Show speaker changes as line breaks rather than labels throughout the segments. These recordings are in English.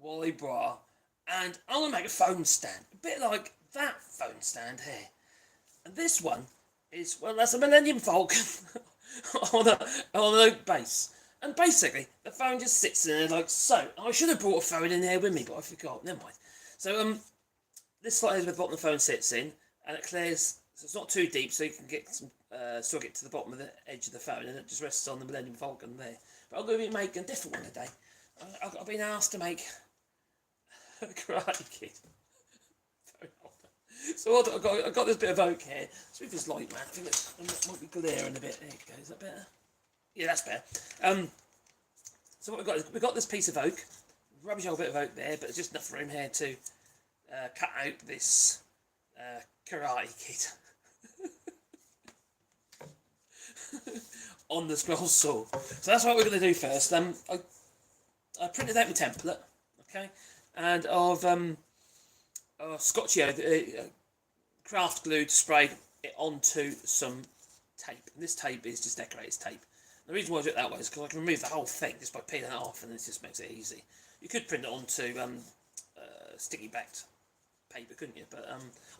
Wallybois, and I'm going to make a phone stand, a bit like that phone stand here. And this one is, well, that's a Millennium Falcon on an oak base. And basically, the phone just sits in there like so. I should have brought a phone in there with me, but I forgot. Never mind. So, this slot is where the bottom of the phone sits in, and it clears, so it's not too deep, so you can get some, still get to the bottom of the edge of the phone, and it just rests on the Millennium Falcon there. But I'm going to be making a different one today. I've been asked to make a Karate Kid. So I've got this bit of oak here. Let's move this light, man. I think it might be glaring a bit. There you go. Is that better? Yeah, that's better. So what we've got this piece of oak. Rubbish old bit of oak there, but there's just enough room here to cut out this Karate Kid on the scroll saw. So that's what we're going to do first. I printed out my template, okay, and I've Scotchio craft glued, sprayed it onto some tape. And this tape is just decorated tape. The reason why I do it that way is because I can remove the whole thing just by peeling it off, and it just makes it easy. You could print it onto sticky backed paper, couldn't you? But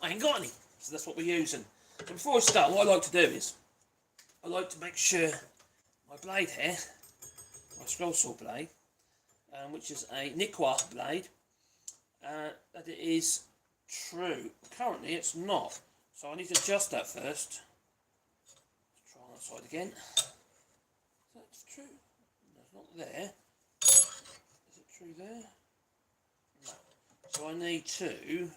I ain't got any, so that's what we're using. So before I start, what I like to do is I like to make sure my blade here, my scroll saw blade, which is a Niqua blade, that it is true. Currently it's not, so I need to adjust that first. Let's try on that side again. That's true. That's not there. Is it true there? No. So I need to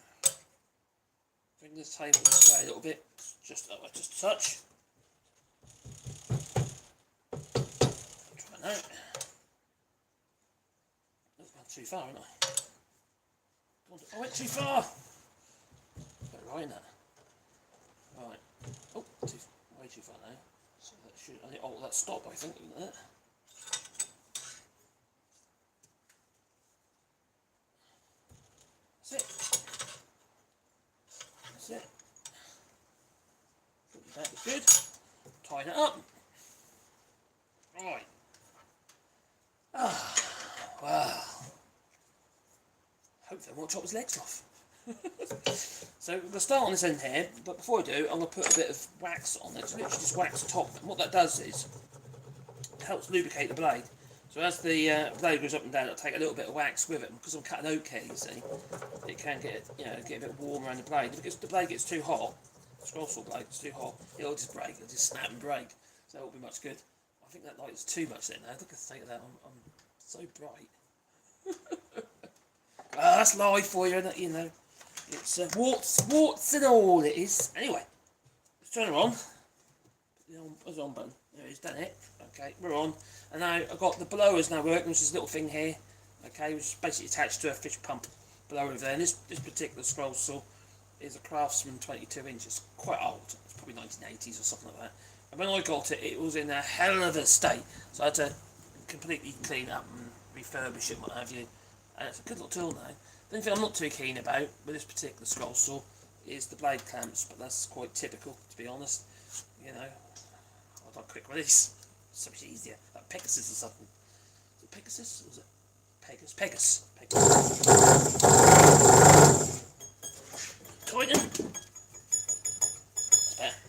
bring this table this way a little bit, just a touch. Try that. That's gone too far, haven't I? I went too far. Got it right in that. Right. Oh, way too far now. So that should. I need, oh, that stop. I think. Look at that. That's it. That's it. That is good. Tighten it up. Right. Ah. Wow. Hopefully I won't chop his legs off. So we're going to start on this end here, but before I do, I'm going to put a bit of wax on it. It's literally just wax the top. And what that does is, it helps lubricate the blade. So as the blade goes up and down, it'll take a little bit of wax with it. And because I'm cutting oak here, you see, it can get, get a bit warm around the blade. If the blade gets too hot, the scroll saw blade gets too hot, it'll just break. It'll just snap and break. So that won't be much good. I think that light is too much there now. Look at the state of that. I'm so bright. That's live for you, It's warts and all it is. Anyway, let's turn her on. Put the on button. There it is, done it. Okay, we're on. And now I've got the blowers now working, which is a little thing here. Okay, which is basically attached to a fish pump blower over there. And this particular scroll saw is a Craftsman 22 inches. Quite old. It's probably 1980s or something like that. And when I got it, it was in a hell of a state. So I had to completely clean up and refurbish it and what have you. And it's a good little tool now. The only thing I'm not too keen about with this particular scroll saw is the blade clamps, but that's quite typical, to be honest. I'd like quick release. So much easier. Like Pegasus or something. Is it Pegasus? Or is it Pegasus? Tighten. That's better.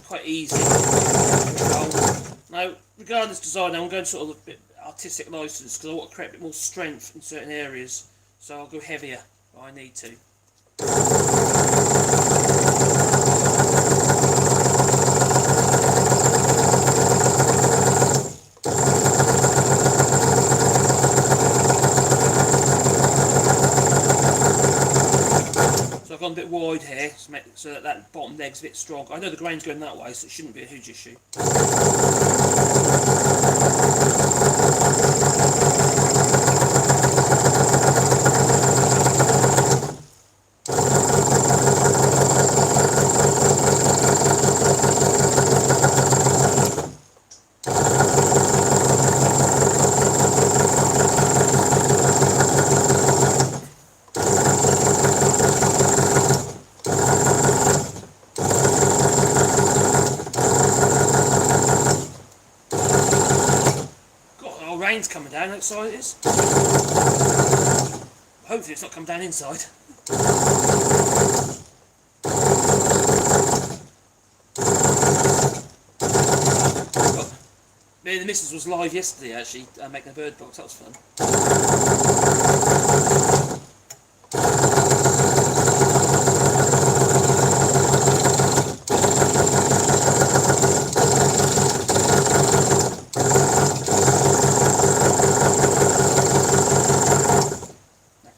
Quite easy. Now, regardless of design, I'm going sort of a bit artistic license because I want to create a bit more strength in certain areas, so I'll go heavier if I need to. Gone a bit wide here so that bottom leg's a bit strong. I know the grain's going that way, so it shouldn't be a huge issue. coming down, outside it is. Hopefully it's not come down inside. Well, me and the missus was live yesterday actually, making a bird box, that was fun.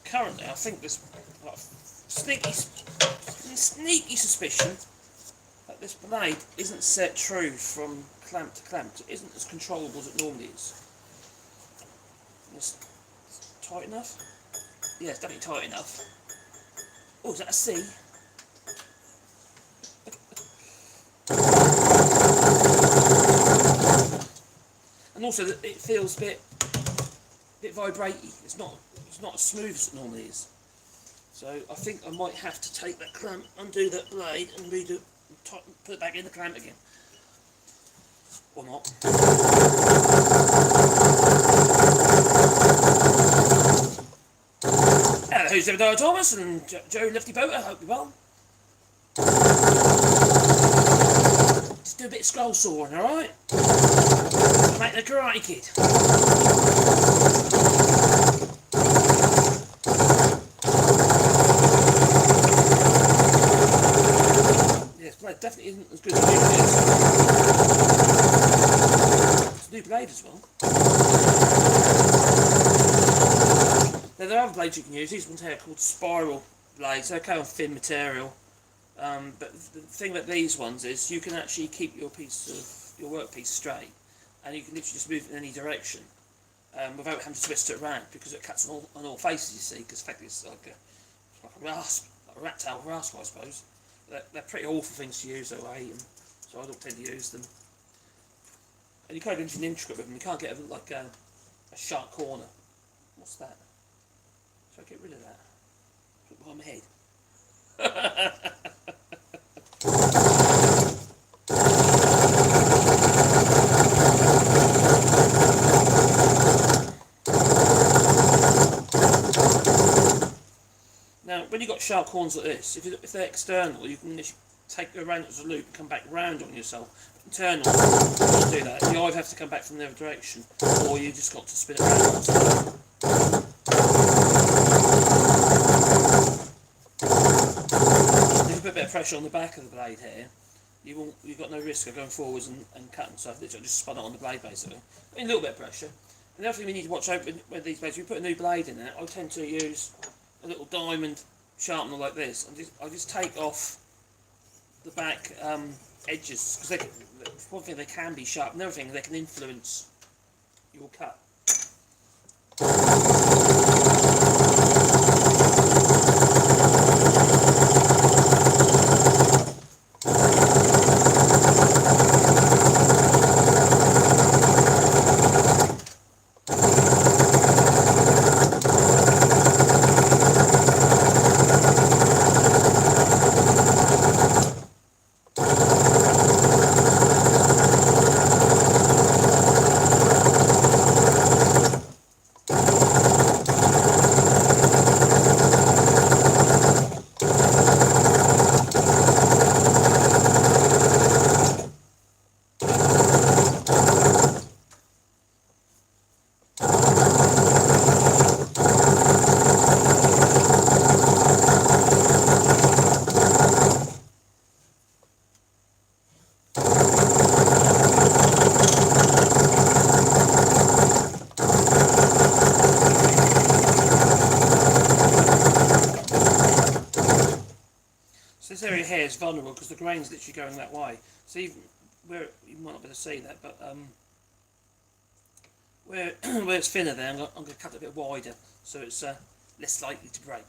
Currently, I think there's like sneaky suspicion that this blade isn't set true from clamp to clamp. It isn't as controllable as it normally is. It's tight enough? Yeah, it's definitely tight enough. Oh, is that a C? And also, it feels a bit vibraty. It's not as smooth as it normally is. So I think I might have to take that clamp, undo that blade, and redo, put it back in the clamp again, or not. Hello, who's Zebediah Thomas and Joe Lefty Boater. Hope you're well. Just do a bit of scroll sawing, all right? Make the Karate Kid. Definitely isn't as good as it is. It's a new blade as well. Now there are other blades you can use. These ones here are called spiral blades. They're kind of thin material. But the thing about these ones is you can actually keep your workpiece straight, and you can literally just move it in any direction without having to twist it around, because it cuts on all faces. You see, because in fact it's like a rasp, like a rat tail rasp, I suppose. They're pretty awful things to use though, I hate them, so I don't tend to use them. And you can't get anything intricate with them, you can't get a sharp corner. What's that? Should I get rid of that? Put it behind my head. Now, when you've got sharp corners like this, if they're external, you can just take it around as a loop and come back round on yourself. Internal, you can't do that. You either have to come back from the other direction, or you just got to spin it around. If you put a bit of pressure on the back of the blade here, you've got no risk of going forwards and cutting. So I've literally just spun it on the blade basically. I mean, a little bit of pressure. And the other thing we need to watch out with these blades, if you put a new blade in there, I tend to use a little diamond sharpener like this, and I just take off the back edges, because one thing, they can be sharp, another thing, they can influence your cut. This area here is vulnerable because the grain's literally going that way. So even where you might not be able to see that, but where it's thinner there, I'm going to cut it a bit wider so it's less likely to break.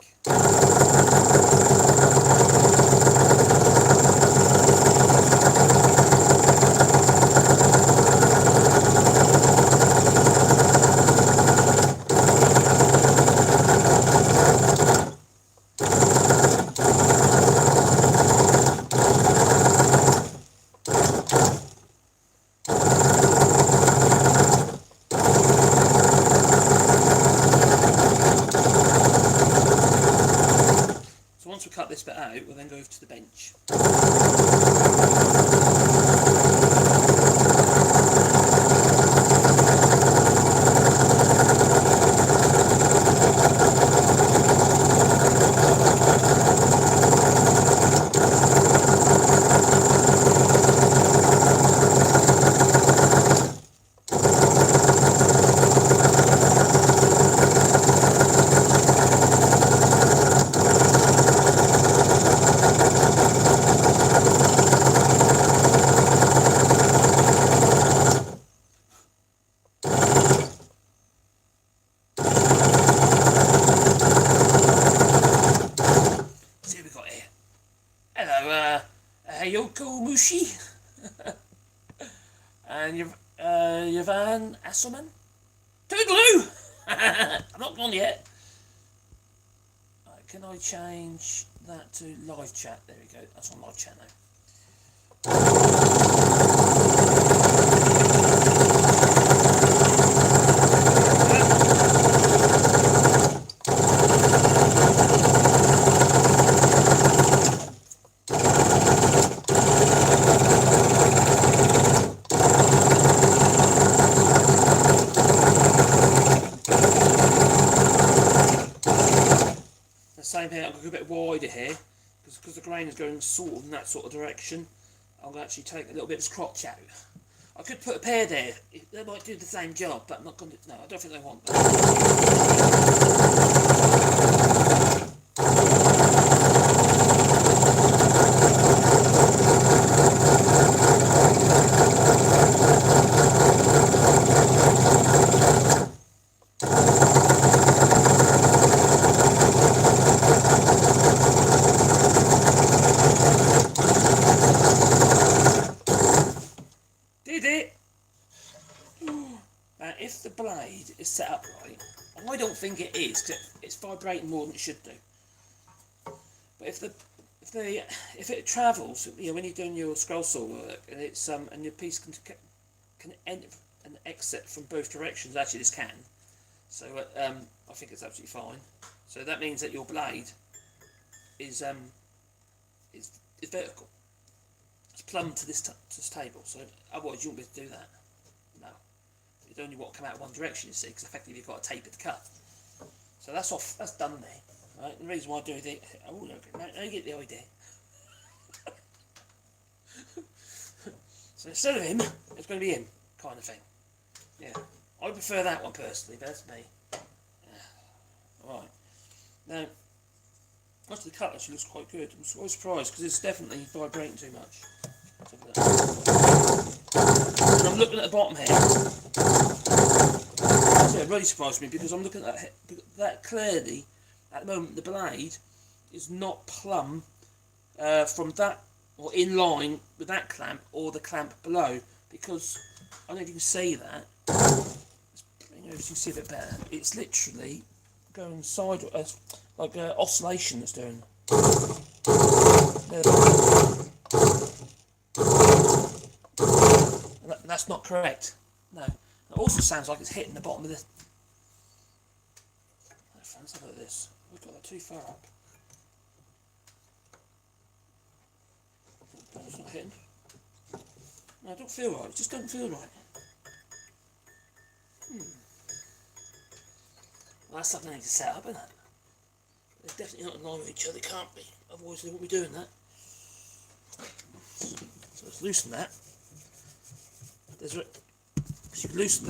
And Yvan Asselman. Toodaloo! I'm not gone yet. Right, can I change that to live chat? There we go. That's on live chat now. Same here, I'm going to go a bit wider here because the grain is going sort of in that sort of direction. I'm going to actually take a little bit of crotch out. I could put a pair there, they might do the same job, but I'm not going to, no, I don't think they want that. If the blade is set up right, I don't think it is because it's vibrating more than it should do. But if it travels, you know, when you're doing your scroll saw work and it's and your piece can enter and exit from both directions, actually this can. So I think it's absolutely fine. So that means that your blade is vertical. It's plumb to this table. So otherwise you won't be able to do that. No. It only want to come out one direction, you see, because effectively you've got a tapered cut. So that's off. That's done there. Right? And the reason why I do it, oh look, now you get the idea. So instead of him, it's going to be him, kind of thing. Yeah, I prefer that one personally, but that's me. Yeah. Right. Now, most of the cut actually looks quite good. I'm quite surprised because it's definitely vibrating too much. And I'm looking at the bottom here. So it really surprised me because I'm looking at that clearly. At the moment, the blade is not plumb from that or in line with that clamp or the clamp below, because I don't know if you can see that. Let's bring over so you can see a bit better. It's literally going sideways, like oscillation that's doing. And that's not correct. No. It also sounds like it's hitting the bottom of this. Let's have a look at this. We've got that too far up. It's not hitting. No, it don't feel right. It just doesn't feel right. Well, that's something I need to set up, isn't it? They're definitely not in line with each other, can't be. Otherwise they won't be doing that. So let's loosen that. So you can loosen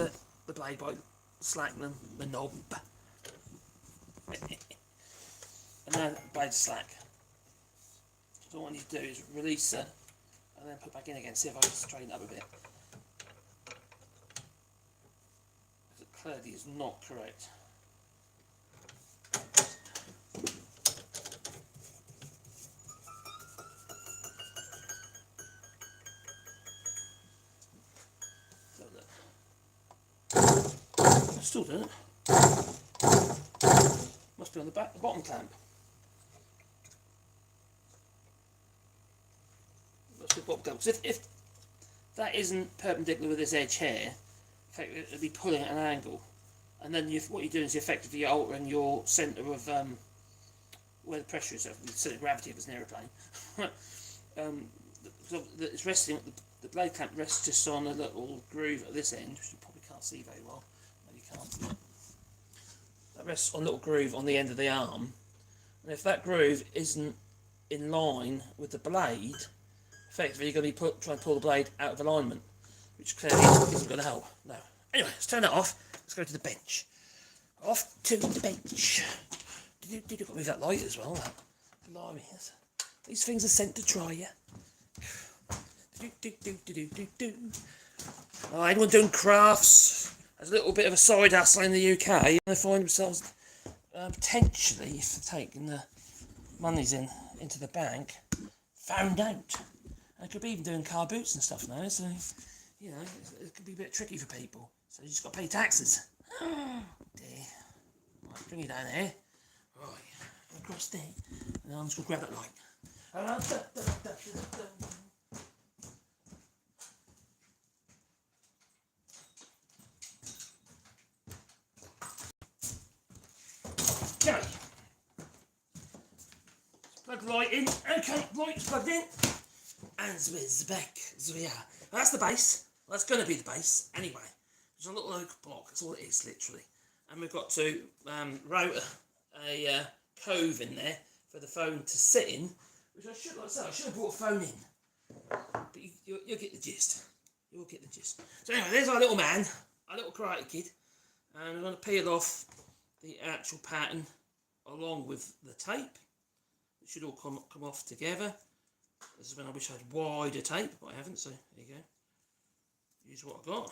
the blade by slackening the knob. And now the blade's slack. So what I need to do is release it and then put back in again, see if I can straighten it up a bit. Because it clearly is not correct. Still doing it. Must be on the bottom clamp. Must be bottom clamp. Because if that isn't perpendicular with this edge here, it would be pulling at an angle. And then what you're doing is effectively altering your centre of where the pressure is, the centre of gravity of an aeroplane. So it's resting. The blade clamp rests just on a little groove at this end, which you probably can't see very well. That rests on a little groove on the end of the arm, and if that groove isn't in line with the blade, effectively you're going to be trying to pull the blade out of alignment, which clearly isn't going to help. No. Anyway, let's turn that off. Let's go to the bench. Off to the bench. You've got to move that light as well. Blimey, these things are sent to try you. Oh, anyone doing crafts? As a little bit of a side hustle in the UK, and they find themselves potentially, if they're taking the monies into the bank, found out. They could be even doing car boots and stuff now, so you know, it can be a bit tricky for people. So you just got to pay taxes. Oh dear. Right, bring it down here. Right, across there. And then I'm just going to grab that light. Okay. Plug the light in. Okay, light's plugged in. And there's the back. So yeah, that's the base. Well, that's going to be the base anyway. There's a little oak block. That's all it is, literally. And we've got to route a cove in there for the phone to sit in. Which I should, like I said, I should have brought a phone in. But you'll get the gist. You'll get the gist. So anyway, there's our little man, our little karate kid, and we're going to peel off the actual pattern along with the tape. It should all come off together. This is when I wish I had wider tape, but I haven't, so there you go. Use what I got.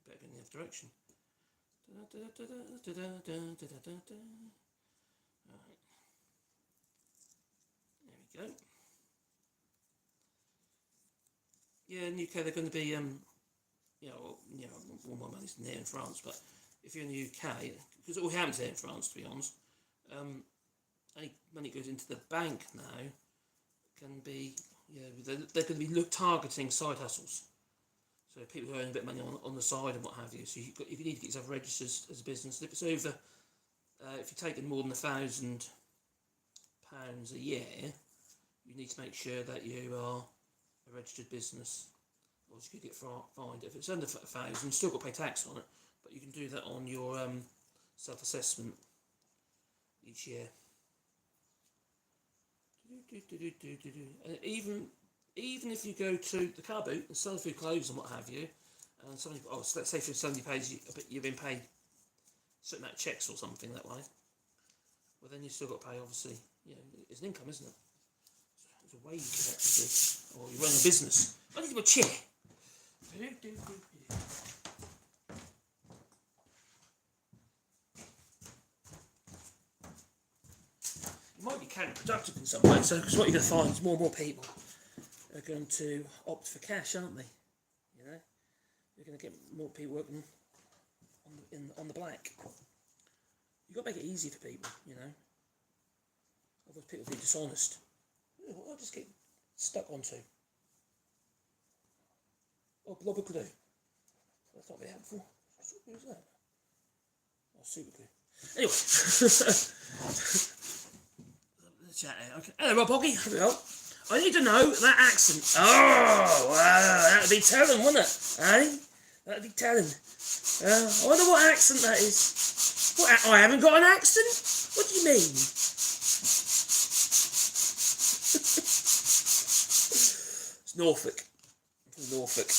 Better go in the other direction. Right. There we go. Yeah, in the UK they're going to be, all my money's in there in France, but if you're in the UK, because it all happens there in France, to be honest, any money goes into the bank now can be, they're going to be targeting side hustles. So people who earn a bit of money on the side and what have you. So if you need to get yourself registered as a business, if it's over, if you're taking more than £1,000 a year, you need to make sure that you are a registered business, or you could get fined. If it's under 1,000, you still got to pay tax on it, but you can do that on your self-assessment each year. And even if you go to the car boot and sell through clothes and what have you, and somebody, so let's say for 70 pays, you've been paid a certain amount of checks or something that way, well then you still got to pay, obviously, it's an income, isn't it? It's a wage actually, or you run a business. I need a chair. It might be counterproductive in some way, so because what you're going to find is more and more people are going to opt for cash, aren't they? You're going to get more people working on the black. You've got to make it easy for people, Otherwise people will be dishonest. I'll just get stuck onto. Oh, blob of glue. That's not very helpful. What was that? Oh, super glue. Anyway. Chat here. Okay. Hello, Rob Boggy. I need to know that accent. Oh, wow. That'd be telling, wouldn't it? Eh? That'd be telling. I wonder what accent that is. What? I haven't got an accent? What do you mean? It's Norfolk. From Norfolk.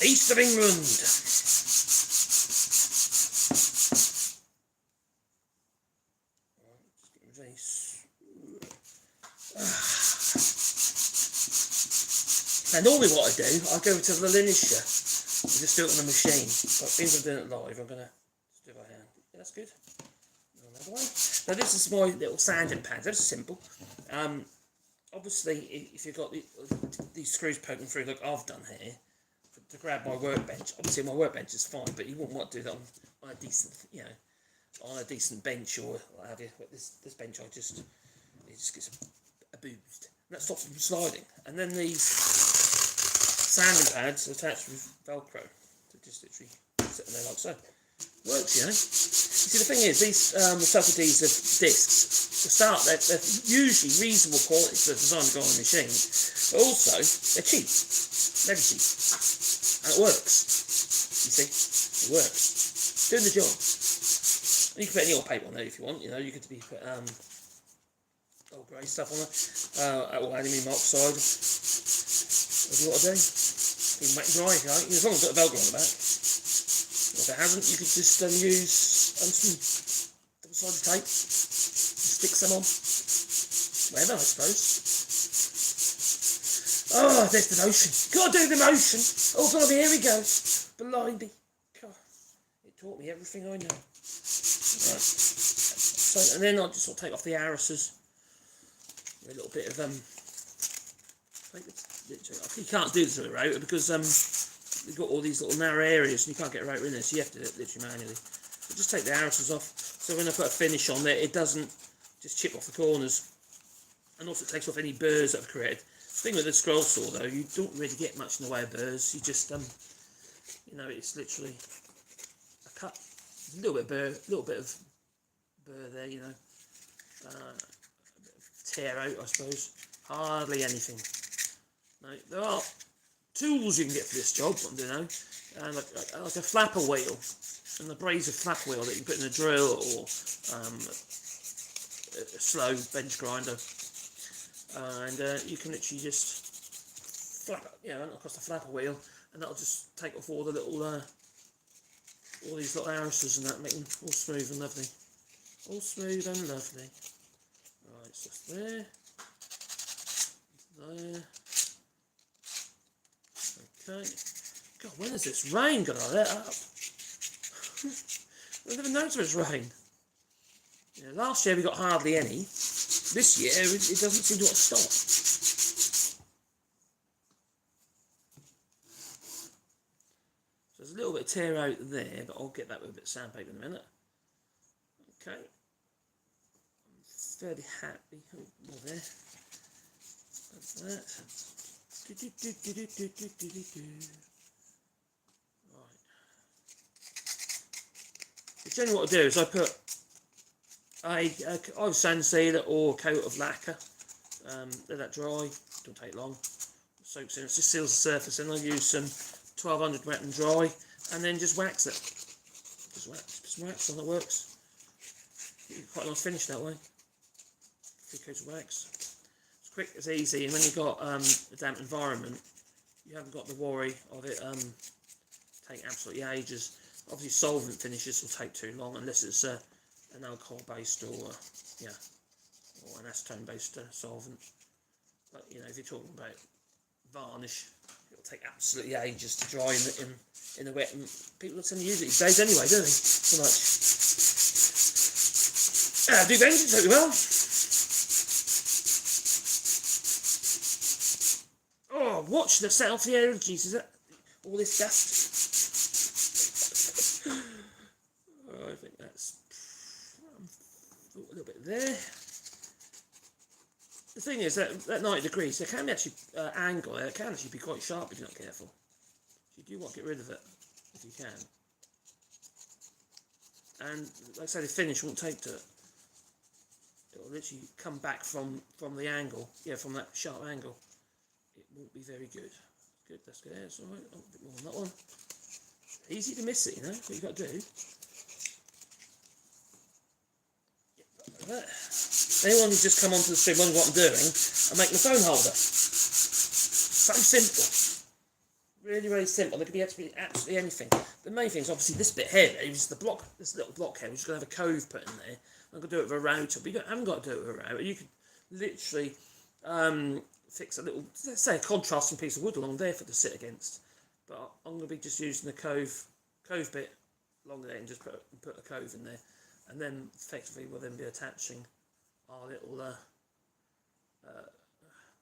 East of England. Now normally what I do, I go to the linisher and just do it on the machine. But since I'm doing it live, I'm going to do it by hand. Yeah, that's good. Another way. Now this is my little sanding pad. That's simple. Obviously, if you've got these screws poking through, like I've done here, to grab my workbench. Obviously, my workbench is fine, but you wouldn't want to do that on a decent, on a decent bench or what have you. But this bench, it just gets abused. And that stops it from sliding. And then these sanding pads attached with Velcro to just literally sit in there like so. Works, You see, the thing is, these self-adhesive discs, to start, they're usually reasonable quality, so they're designed to go on the machine, but also, they're cheap. Very cheap. And it works. You see? It works. It's doing the job. And you can put any old paper on there if you want, you could put old grey stuff on there, or aluminium oxide, whatever you want to do. You can wet and dry if you like, as long as it's got a Velcro on the back. If it hasn't, you could just use some double-sided tape and stick some on. Whatever, I suppose. Oh, there's the motion. Gotta do the motion. Oh, blimey, here we go. Blimey. God, it taught me everything I know. Right. So, and then I'll just sort of take off the arises with a little bit of You can't do this with a router because you've got all these little narrow areas and you can't get a router in there, so you have to do it literally manually. But just take the arrowers off, so when I put a finish on there, it doesn't just chip off the corners. And also it takes off any burrs that I've created. The thing with the scroll saw though, you don't really get much in the way of burrs. You just, you know, it's literally a cut. There's a little bit of burr there, you know. A bit of tear out, I suppose. Hardly anything. Now, there are tools you can get for this job, you know, like a flapper wheel, an abrasive flapper wheel that you can put in a drill, or a slow bench grinder, and you can literally just flap it, you know, across the flapper wheel, and that'll just take off all the little, all these little arrowses and that, make them all smooth and lovely. All smooth and lovely. Right, it's just there. There. Okay. God, when has this rain got to let up? I never noticed it's rain. Yeah, last year we got hardly any. This year it doesn't seem to want to stop. So there's a little bit of tear out there, but I'll get that with a bit of sandpaper in a minute. Okay. I'm fairly happy. Oh, more there. That's that. Right. So generally what I do is I put either sand sealer or a coat of lacquer. Let that dry, don't take long. Soaks in, it just seals the surface, and I'll use some 1200 wet and dry, and then just wax it. Just wax, and it works. You get quite a nice finish that way. 3 coats of wax. It's quick, it's easy, and when you've got a damp environment, you haven't got the worry of it take absolutely ages. Obviously, solvent finishes will take too long unless it's an alcohol-based or or an acetone-based solvent. But you know, if you're talking about varnish, it'll take absolutely ages to dry in the wet, and people tend to use it these days anyway, don't they? So much. Do vengeance totally well. Oh, watch the self here, Jesus, all this dust. Oh, I think that's a little bit there. The thing is that 90 degrees, there can be actually angle there. It can actually be quite sharp if you're not careful. So you do want to get rid of it if you can. And like I say, the finish won't take to it. It'll literally come back from the angle, from that sharp angle. It won't be very good. Good, that's good. That's all right. Oh, a bit more on that one. Easy to miss it, you know. What you've got to do. Like that. Anyone who's just come onto the stream wondering what I'm doing, I'm making a phone holder. So simple. Really, really simple. There could be absolutely anything. The main thing is obviously this bit here, is the block, this little block here, which is going to have a cove put in there. I'm going to do it with a router, but you haven't got to do it with a router. You could literally fix a little, let's say a contrasting piece of wood along there for it to sit against. But I'm going to be just using the cove bit along there and just put a cove in there. And then effectively we'll then be attaching our little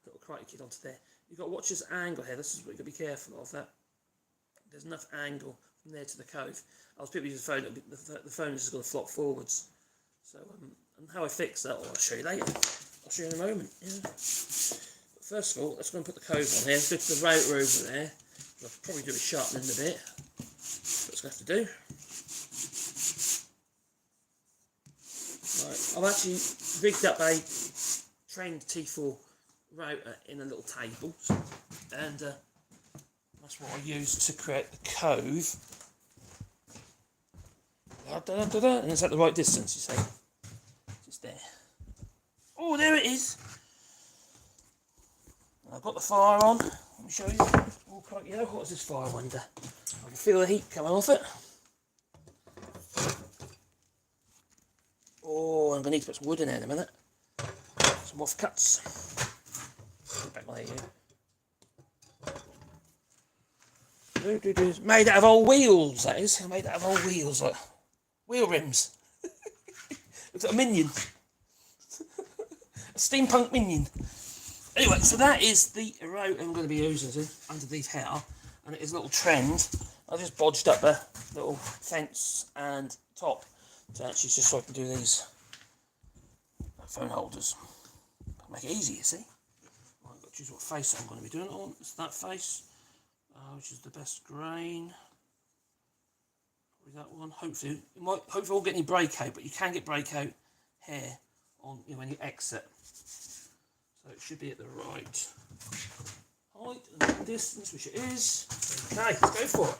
little karate kid onto there. You've got to watch this angle here. This is what you've got to be careful of. That there's enough angle from there to the cove. As people use the phone, the phone is just going to flop forwards. So and how I fix that, I'll show you later. I'll show you in a moment. Yeah. But first of all, let's go and put the cove on here. Let's go to the router over there. I'll probably do a sharpening a bit. That's what it's going to have to do. Right, I've actually rigged up a trained T4 router in a little table, and that's what I use to create the cove. And it's at the right distance, you see. Just there. Oh, there it is. I've got the fire on. Let me show you. Oh, what is this fire under? I can feel the heat coming off it. Oh, I'm going to need to put some wood in there in a minute. Some off cuts. Back there, you. Made out of old wheels, that is. Made out of old wheels, like wheel rims. Looks like a minion. A steampunk minion. Anyway, so that is the row I'm going to be using underneath here, and it is a little trend. I just bodged up a little fence and top to actually just so I can do these phone holders. Make it easy, you see. Right, I've got to choose what face I'm going to be doing it on. It's that face, which is the best grain. Probably that one. Hopefully, hopefully I won't get any breakout, but you can get breakout here on when you exit. So it should be at the right height and distance, which it is. Okay, let's go for it.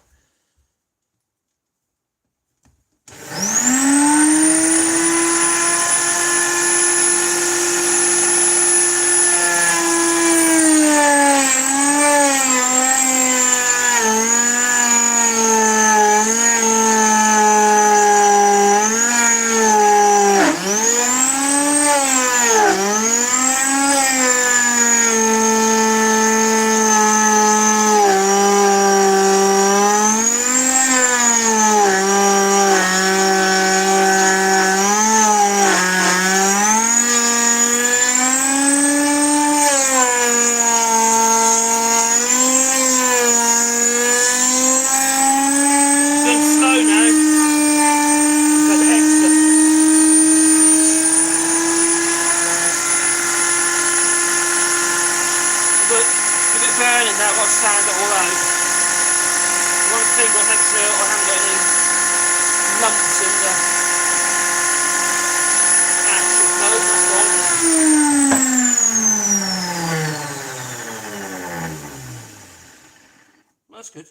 Burning now, I've got to sand it all out. One thing I'll make sure I haven't got any lumps in the actual mode, that's fine. That's good.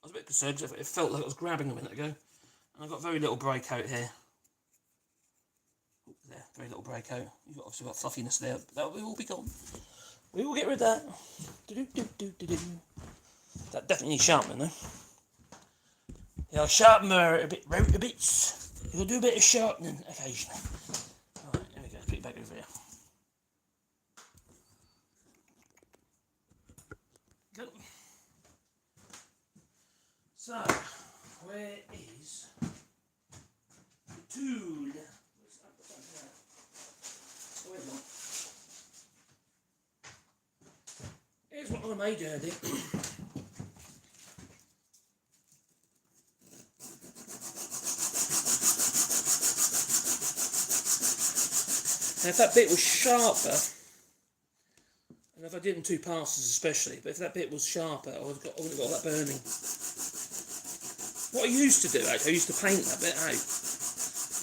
I was a bit concerned because it felt like I was grabbing a minute ago. And I've got very little breakout here. There, very little breakout. You've obviously got fluffiness there, but that will all be gone. We will get rid of that. That definitely needs sharpening though. Yeah, I'll sharpen her a bit, route a bits. You'll do a bit of sharpening occasionally. Alright, there we go, put it back over here. Go. So, where is the tool? Here's what I made earlier. Now if that bit was sharper, and if I did in 2 passes especially, but if that bit was sharper, I wouldn't have got that burning. What I used to do actually, I used to paint that bit out.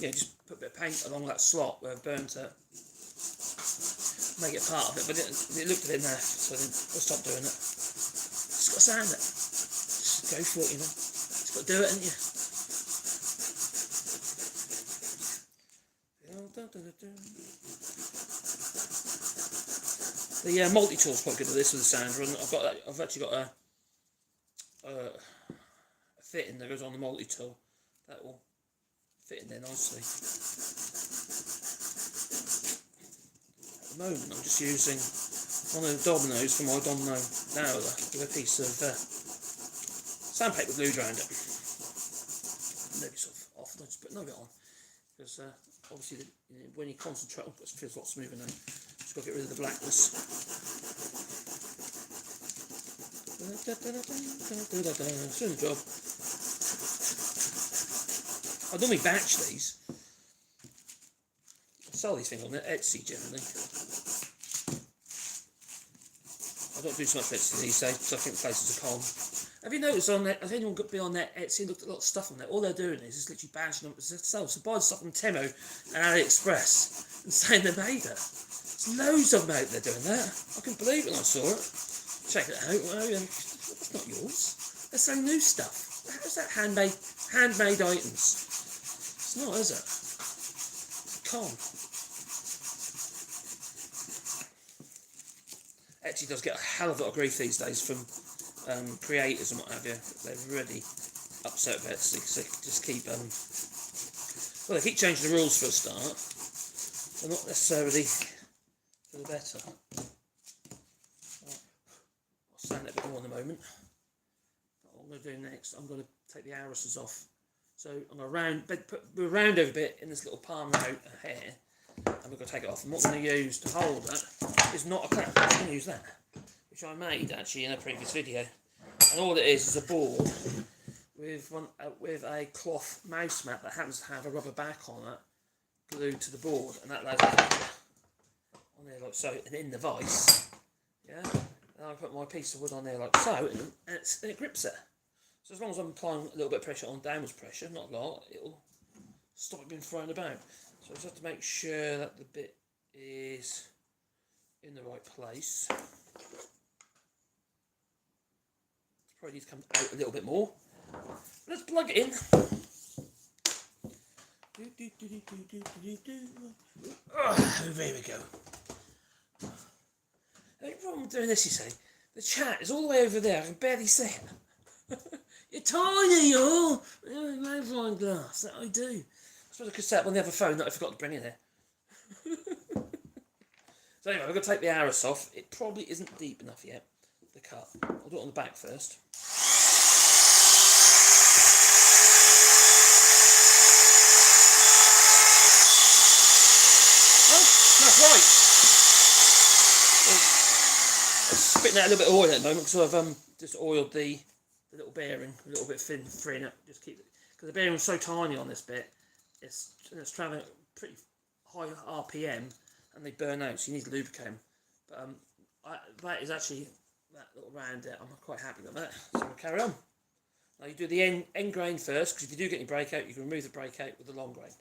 Yeah, just put a bit of paint along that slot where I've burnt it. Make it part of it, but it looked a bit naff, so I stopped doing it. Just got to sand it. Just go for it, you know. Just got to do it, haven't you? The multi-tool's quite good at this with the sander, and I've actually got a fitting that goes on the multi-tool that will fit in there nicely. At the moment I'm just using one of the dominoes from my domino dowler with a piece of sandpaper glued around it. Maybe sort of off, I just put no bit on, because obviously when you concentrate, it feels a lot smoother now. Just got to get rid of the blackness. It's doing the job. I normally batch these. I sell these things on Etsy generally. I don't do so much Etsy these days because I think the places are calm. Have you noticed on that? Has anyone been on that Etsy and looked at a lot of stuff on there? All they're doing is just literally bashing them themselves. So buy the stuff from Temu and AliExpress and saying they made it. There's loads of them out there doing that. I couldn't believe it when I saw it. Check it out. Well, that's not yours. They're selling new stuff. How's that handmade items? It's not, is it? Can't. Etsy does get a hell of a lot of grief these days from creators and what have you. They're really upset about Etsy because they just keep well, they keep changing the rules for a start. They're not necessarily for the better. Right. I'll sand it a bit more in a moment. What I'm going to do next, I'm going to take the irises off. So I'm going to round over a bit in this little palm out here, and we're going to take it off. And what we're going to use to hold it is not a clamp. We're going to use that, which I made actually in a previous video. And all it is a board with a cloth mouse mat that happens to have a rubber back on it, glued to the board, and that allows it to go on there like so, and in the vise, yeah. And I put my piece of wood on there like so, and it grips it. So as long as I'm applying a little bit of pressure on downwards pressure, not a lot, it'll stop it being thrown about. So I just have to make sure that the bit is in the right place. Probably needs to come out a little bit more. Let's plug it in. Oh, there we go. The only problem with doing this, you see, the chat is all the way over there. I can barely see it. You're tiny, you magnifying glass. That I do. I suppose I could set up on the other phone that I forgot to bring in here. So anyway, we're going to take the arrows off. It probably isn't deep enough yet, the cut. I'll do it on the back first. That's right. I'm spitting out a little bit of oil at the moment because I've just oiled the little bearing a little bit freeing up. Just keep it, because the bearing was so tiny on this bit. It's travelling at pretty high RPM and they burn out, so you need to lubricate them. But that is actually that little round there. I'm quite happy with that. So we'll carry on. Now you do the end grain first, because if you do get any breakout, you can remove the breakout with the long grain.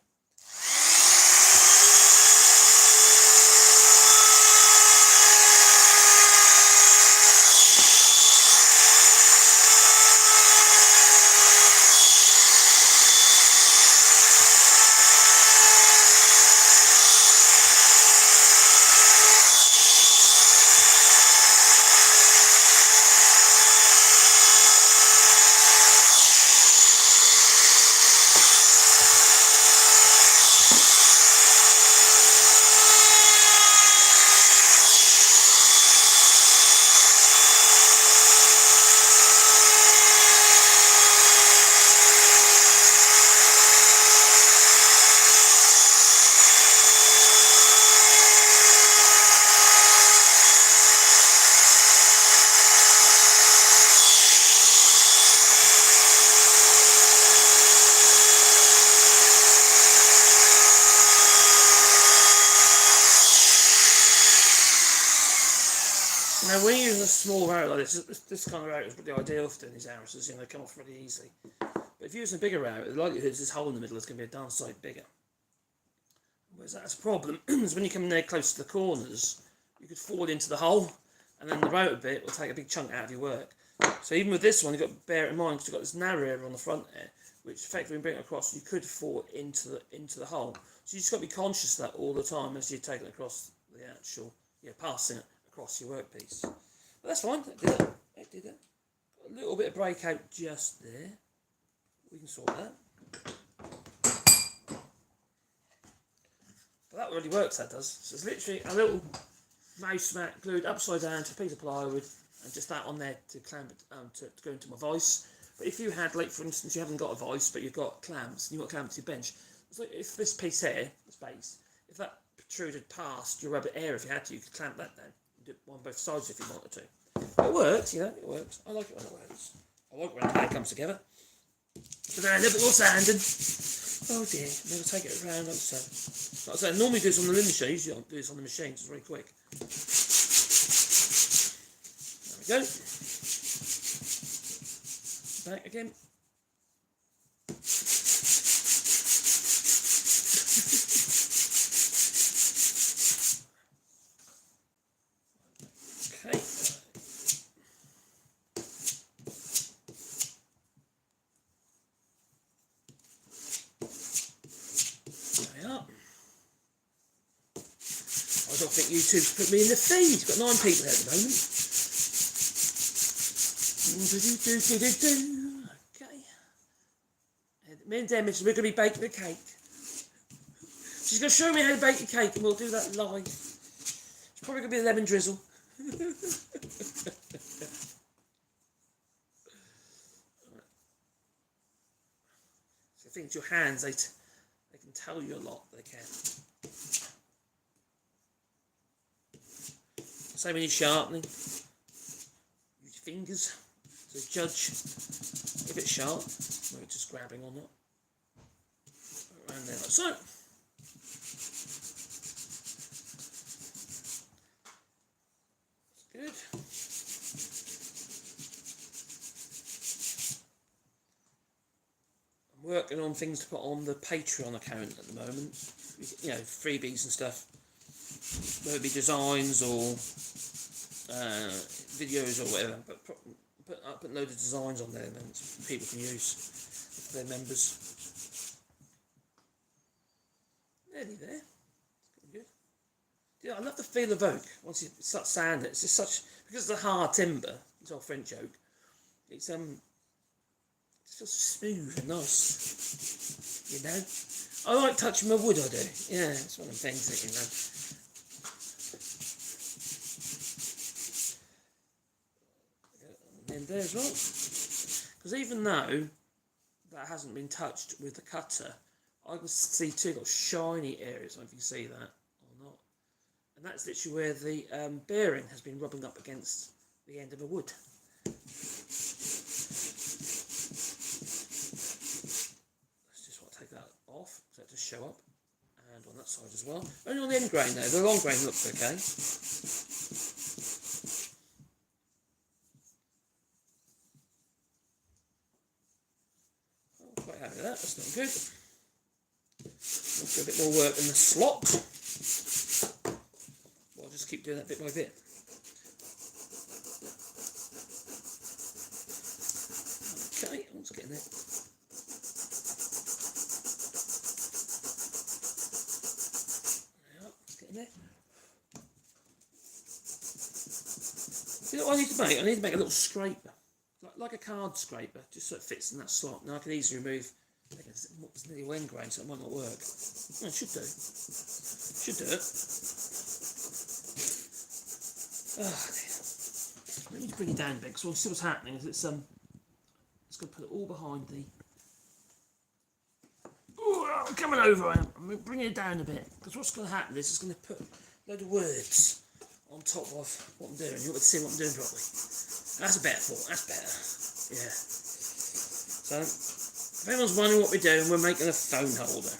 Now when you're using a small arrow like this kind of arrow is pretty ideal for doing these arrows, because they come off really easily. But if you're using a bigger arrow, the likelihood is this hole in the middle is going to be a darn sight bigger. Whereas that's a problem, is when you come there close to the corners, you could fall into the hole, and then the rotor bit will take a big chunk out of your work. So even with this one, you've got to bear it in mind, because you've got this narrow area on the front there, which effectively, when you bring it across, you could fall into the hole. So you just got to be conscious of that all the time as you're taking it across the actual, passing it across your workpiece. But that's fine, it did it. Got a little bit of breakout just there. We can sort that. But that really works, that does. So it's literally a little mouse mat glued upside down to a piece of plywood, and just that on there to clamp it, to go into my vise. But if you had, like for instance, you haven't got a vise, but you've got clamps, and you've got clamps to your bench, it's like if this piece here, this base, if that protruded past your rubber area, if you had to, you could clamp that down. Do it on both sides if you wanted to. It works, it works. I like it when it works. I like when that comes together. So then a little bit more sanding. Oh dear, I'm going to take it around like so. Like I said, I normally do this on the limb machine, usually I do this on the machine, it's very quick. There we go. Back again. Okay. There we are. I don't think YouTube's put me in the feed. It's got 9 people there at the moment. Okay. And me and Demis, we're going to be baking the cake. She's going to show me how to bake the cake, and we'll do that live. It's probably going to be a lemon drizzle. So things, your hands, they can tell you a lot, they can. Same when you're sharpening. Use your fingers to judge if it's sharp, whether it's just grabbing or not. Around there like so. Good. I'm working on things to put on the Patreon account at the moment. You know, freebies and stuff. Whether it be designs or videos or whatever, but put loads of designs on there that people can use for their members. Nearly there. It's good. Yeah, I love the feel of oak once you start sanding it. It's just such, because it's a hard timber. It's all French oak. It's feels smooth and nice. You know, I like touching my wood. I do. Yeah, it's one of them things that in there as well, because even though that hasn't been touched with the cutter, I can see two little shiny areas. I don't know if you can see that or not, and that's literally where the bearing has been rubbing up against the end of a wood. Let's just want to take that off so it just show up, and on that side as well. Only on the end grain though. The long grain looks okay. Quite happy with that, that's not good. Let's do a bit more work in the slot. Well, I'll just keep doing that bit by bit. Okay, let's get in there. Yeah, let's get in there. You know what I need to make? I need to make a little scraper. Like a card scraper, just so it fits in that slot. Now I can easily remove, it's nearly all end grain, so it might not work. No, it should do. Should do it. Oh dear. Let me bring it down a bit, because we'll see what's happening. Is it's going to put it all behind the... Oh, I'm coming over, I'm bringing it down a bit, because what's going to happen is it's going to put a load of words on top of what I'm doing. You want to see what I'm doing properly. That's a better thought, that's better. Yeah. So, if anyone's wondering what we're doing, we're making a phone holder.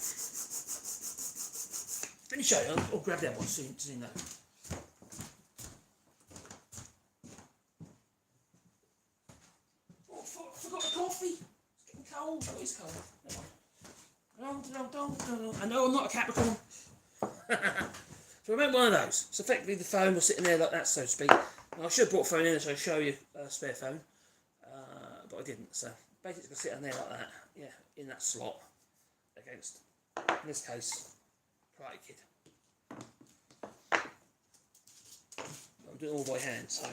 Let me show you, I'll grab that one so you know. Oh, I forgot the coffee. It's getting cold. Oh, it's cold. I know I'm not a Capricorn. So I made one of those. So effectively the phone was sitting there like that, so to speak. Now, I should have brought a phone in so I show you a spare phone, but I didn't. So basically it's going to sit on there like that, yeah, in that slot against, in this case, Karate Kid. I'm doing it all by hand, so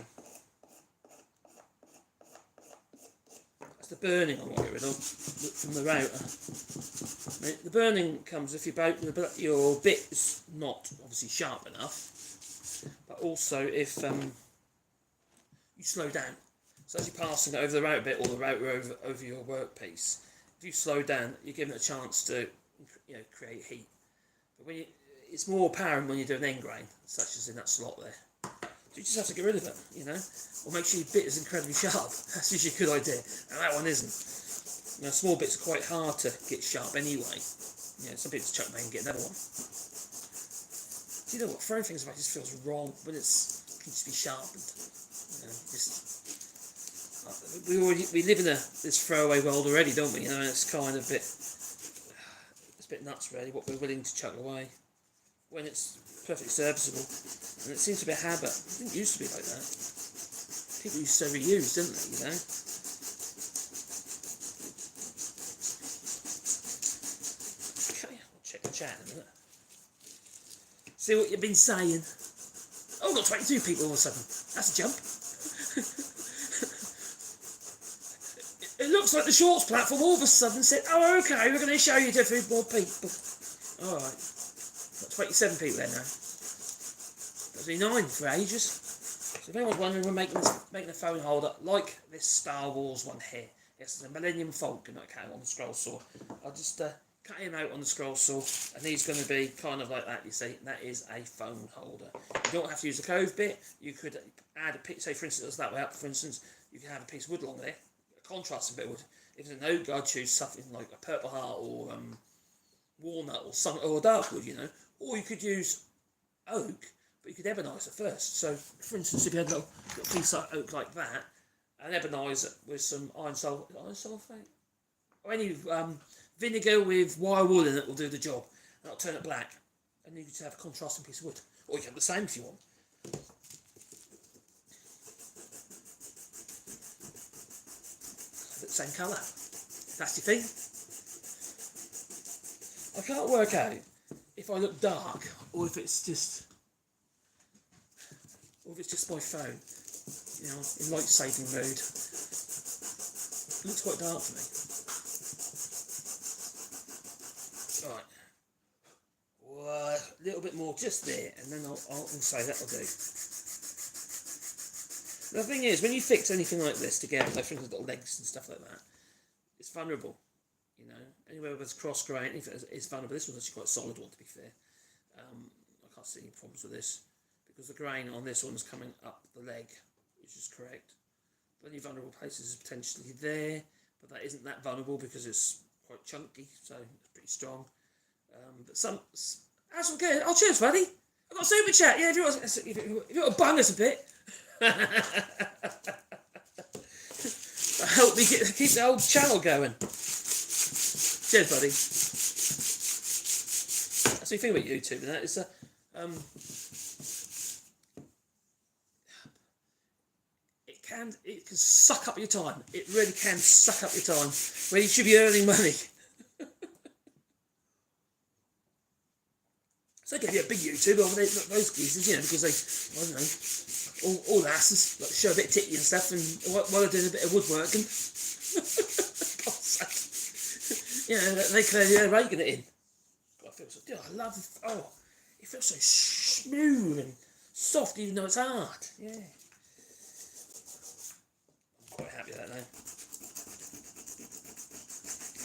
that's the burning I want to get rid of from the router. The burning comes if your bit is not obviously sharp enough, but also if you slow down. So as you're passing it over the router bit or the router over your workpiece, if you slow down, you're giving it a chance to, you know, create heat. But when it's more apparent when you do an end grain, such as in that slot there. So you just have to get rid of it, you know, or make sure your bit is incredibly sharp. That's usually a good idea, and that one isn't. You know, small bits are quite hard to get sharp anyway. You know, some people just chuck them and get another one. Do you know what? Throwing things away just feels wrong when it can just be sharpened. You know, we live in this throwaway world already, don't we? You know, it's kind of it's a bit nuts really what we're willing to chuck away when it's perfectly serviceable. And it seems to be a habit. It didn't used to be like that. People used to reuse, didn't they? You know. Okay, I'll check the chat in a minute. See what you've been saying. Oh, we've got 22 people all of a sudden. That's a jump. It looks like the shorts platform all of a sudden said, oh, okay, we're going to show you to a few more people. Alright. Got 27 people there now. There's been 9 for ages. So if anyone's wondering, we're making a phone holder like this Star Wars one here. Yes, it's a Millennium Falcon, okay, on the scroll saw. I'll just cut him out on the scroll saw, and he's going to be kind of like that. You see, that is a phone holder. You don't have to use the cove bit. You could add a piece, say for instance, that way up. For instance, you can have a piece of wood along there, a contrasting bit of wood. If it's an oak, I'd choose something like a purple heart or walnut or something, or dark wood, you know. Or you could use oak, but you could ebonise it first. So, for instance, if you had a little piece of oak like that, and ebonise it with some iron sulphate, or any vinegar with wire wool in it will do the job, and it'll turn it black, and you can have a contrasting piece of wood, or you can have the same if you want. Same colour. That's your thing. I can't work out if I look dark or if it's just my phone. You know, in light saving mode. It looks quite dark for me. Right. Well, a little bit more just there, and then I'll say that'll do. The thing is, when you fix anything like this together, like for instance, little legs and stuff like that, it's vulnerable. You know, anywhere where there's cross grain, it's vulnerable. This one's actually quite a solid one, to be fair. I can't see any problems with this because the grain on this one's coming up the leg, which is correct. The only vulnerable places is potentially there, but that isn't that vulnerable because it's quite chunky, so it's pretty strong. But some, that's okay. Oh, cheers, buddy. I've got a super chat. Yeah, if you want to bung us a bit. Help me keep the old channel going. Cheers, buddy. That's the thing about YouTube, and that is it can suck up your time. It really can suck up your time where you should be earning money. So they can be a big YouTuber, those geezers, you know, because they, I don't know, all asses like to show a bit of titty and stuff, and while they're doing a bit of woodworking, you know, they clearly are raking it in. God, I feel so, I love, it feels so smooth and soft, even though it's hard. Yeah, I'm quite happy with that now.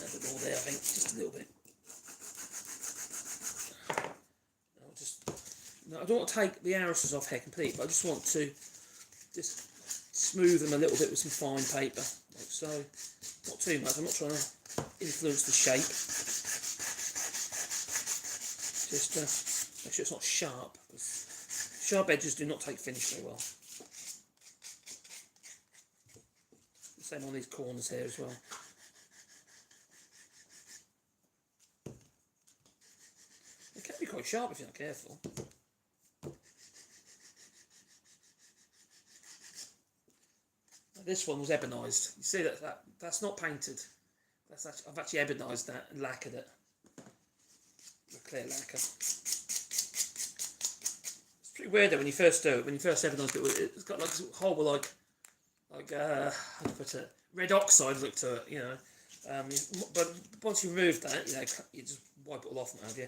A bit more there, I think, just a little bit. No, I don't want to take the arises off here completely, but I just want to just smooth them a little bit with some fine paper, like so. Not too much. I'm not trying to influence the shape. Just make sure it's not sharp. Sharp edges do not take finish very well. The same on these corners here as well. They can be quite sharp if you're not careful. This one was ebonised. You see that's not painted. I've actually ebonised that and lacquered it. A clear lacquer. It's pretty weird though when you first do it. When you first ebonised it, it's got like this horrible how to put it, red oxide look to it. You know, but once you remove that, you know, you just wipe it all off, what have you,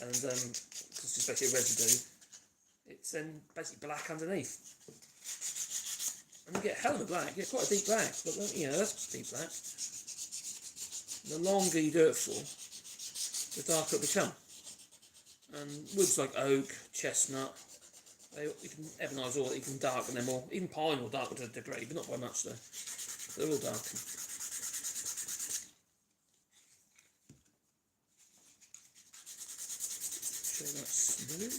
and because it's just basically a residue. It's then basically black underneath. And you get a hell of a black, you get quite a deep black, but you know, that's deep black. The longer you do it for, the darker it will become. And woods like oak, chestnut, you can ebonise all, you can darken them all. Even pine will darken to a degree, but not by much though. They're all darkened. Show that smooth.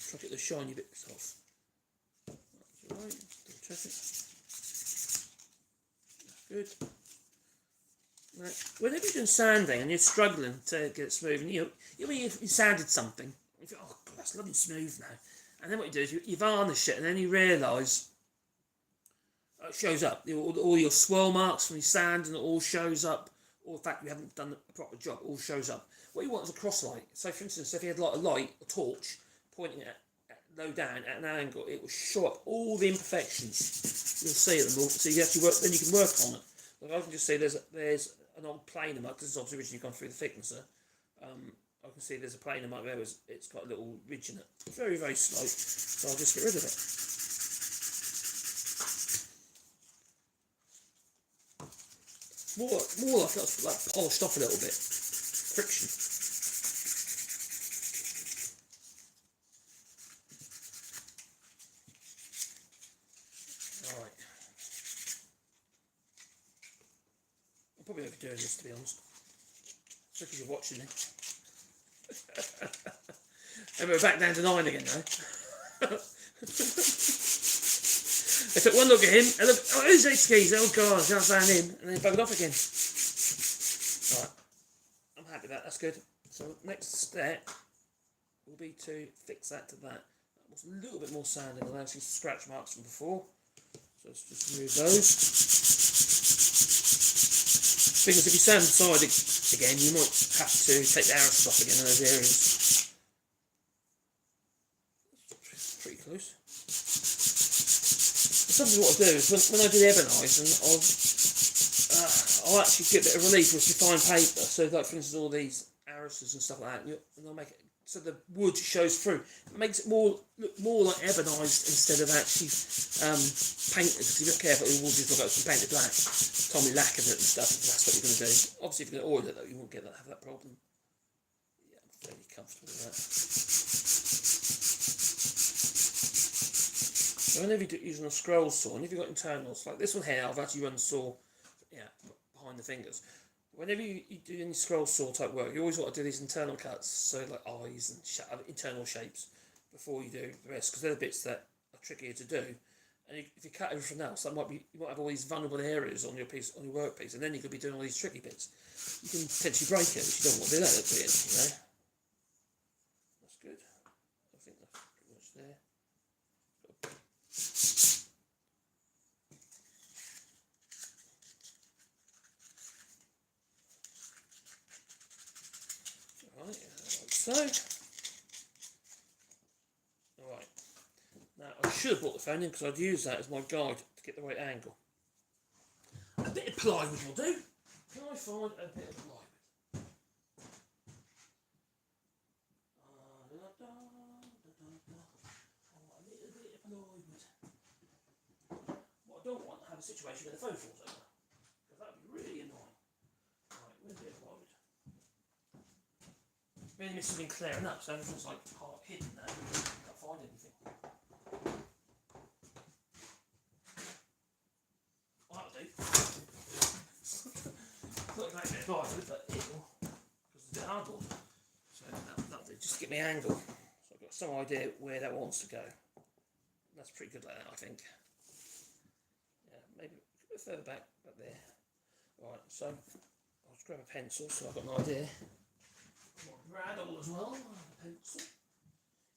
Try to get the shiny bits off. That's alright. Check it. Good. Now, whenever you're doing sanding and you're struggling to get it smooth, and you sanded something, you think, oh God, that's lovely smooth now. And then what you do is you varnish it, and then you realise it shows up. All your swirl marks from your sand, and it all shows up. Or the fact you haven't done a proper job, it all shows up. What you want is a cross light. So, for instance, if you had like a torch pointing at low down at an angle, it will show up all the imperfections. You'll see them all, so you actually work. Then you can work on it. Like I can just see there's an old planer mark. This is obviously originally gone through the thicknesser. I can see there's a planer mark there. It's got a little ridge in it, very very slight. So I'll just get rid of it. More like that's like polished off a little bit. friction. Right. I'll probably over doing this, to be honest. Just because you're watching it. And we're back down to 9 again now. They took one look at him, and look, oh, who's these skis? Oh God, I can't find him. And then buggered off again. Alright, I'm happy with that, that's good. So next step will be to fix that to that. That was a little bit more sanding, and actually scratch marks from before. So let's just remove those. Because if you sand the side again, you might have to take the arrows off again in those areas. Pretty close. Something what I do is when I do the ebonising, I'll actually get a bit of relief with fine paper. So, like for instance, all these arrows and stuff like that, and I'll make it so the wood shows through. It makes it look more like ebonised instead of actually painted. Because if you're not careful, the wood just look like it's painted black. Tommy lacquered it and stuff. That's what you're going to do. Obviously, if you're going to oil it though, you won't have that problem. Yeah, I'm fairly comfortable with that. So whenever you're using a scroll saw, and if you've got internals, like this one here, I've actually run the saw behind the fingers. Whenever you do any scroll saw type work, you always want to do these internal cuts, so like eyes and internal shapes, before you do the rest, because they're the bits that are trickier to do. And if you cut everything else, that you might have all these vulnerable areas on your workpiece, and then you could be doing all these tricky bits. You can potentially break it, but you don't want to do that at the end, you know. That's good. I think that's pretty much there. Right, like so. Alright. Now, I should have brought the phone in because I'd use that as my guide to get the right angle. A bit of plywood will do. Can I find a bit of plywood? I need a bit of plywood. What I don't want to have a situation where the phone falls over, because that would be really annoying. Right, where's a bit of plywood? Me and this has been clearing up, so everything's like half hidden now. Can't find anything. That'll do. Not exactly a bit of plywood, but it will, because it's a bit hardboard. So that'll do, just to get me angle. So I've got some idea where that wants to go. That's pretty good like that, I think. Yeah, maybe a bit further back there. Right, so I'll just grab a pencil so I've got an idea. Rattle as well, a pencil.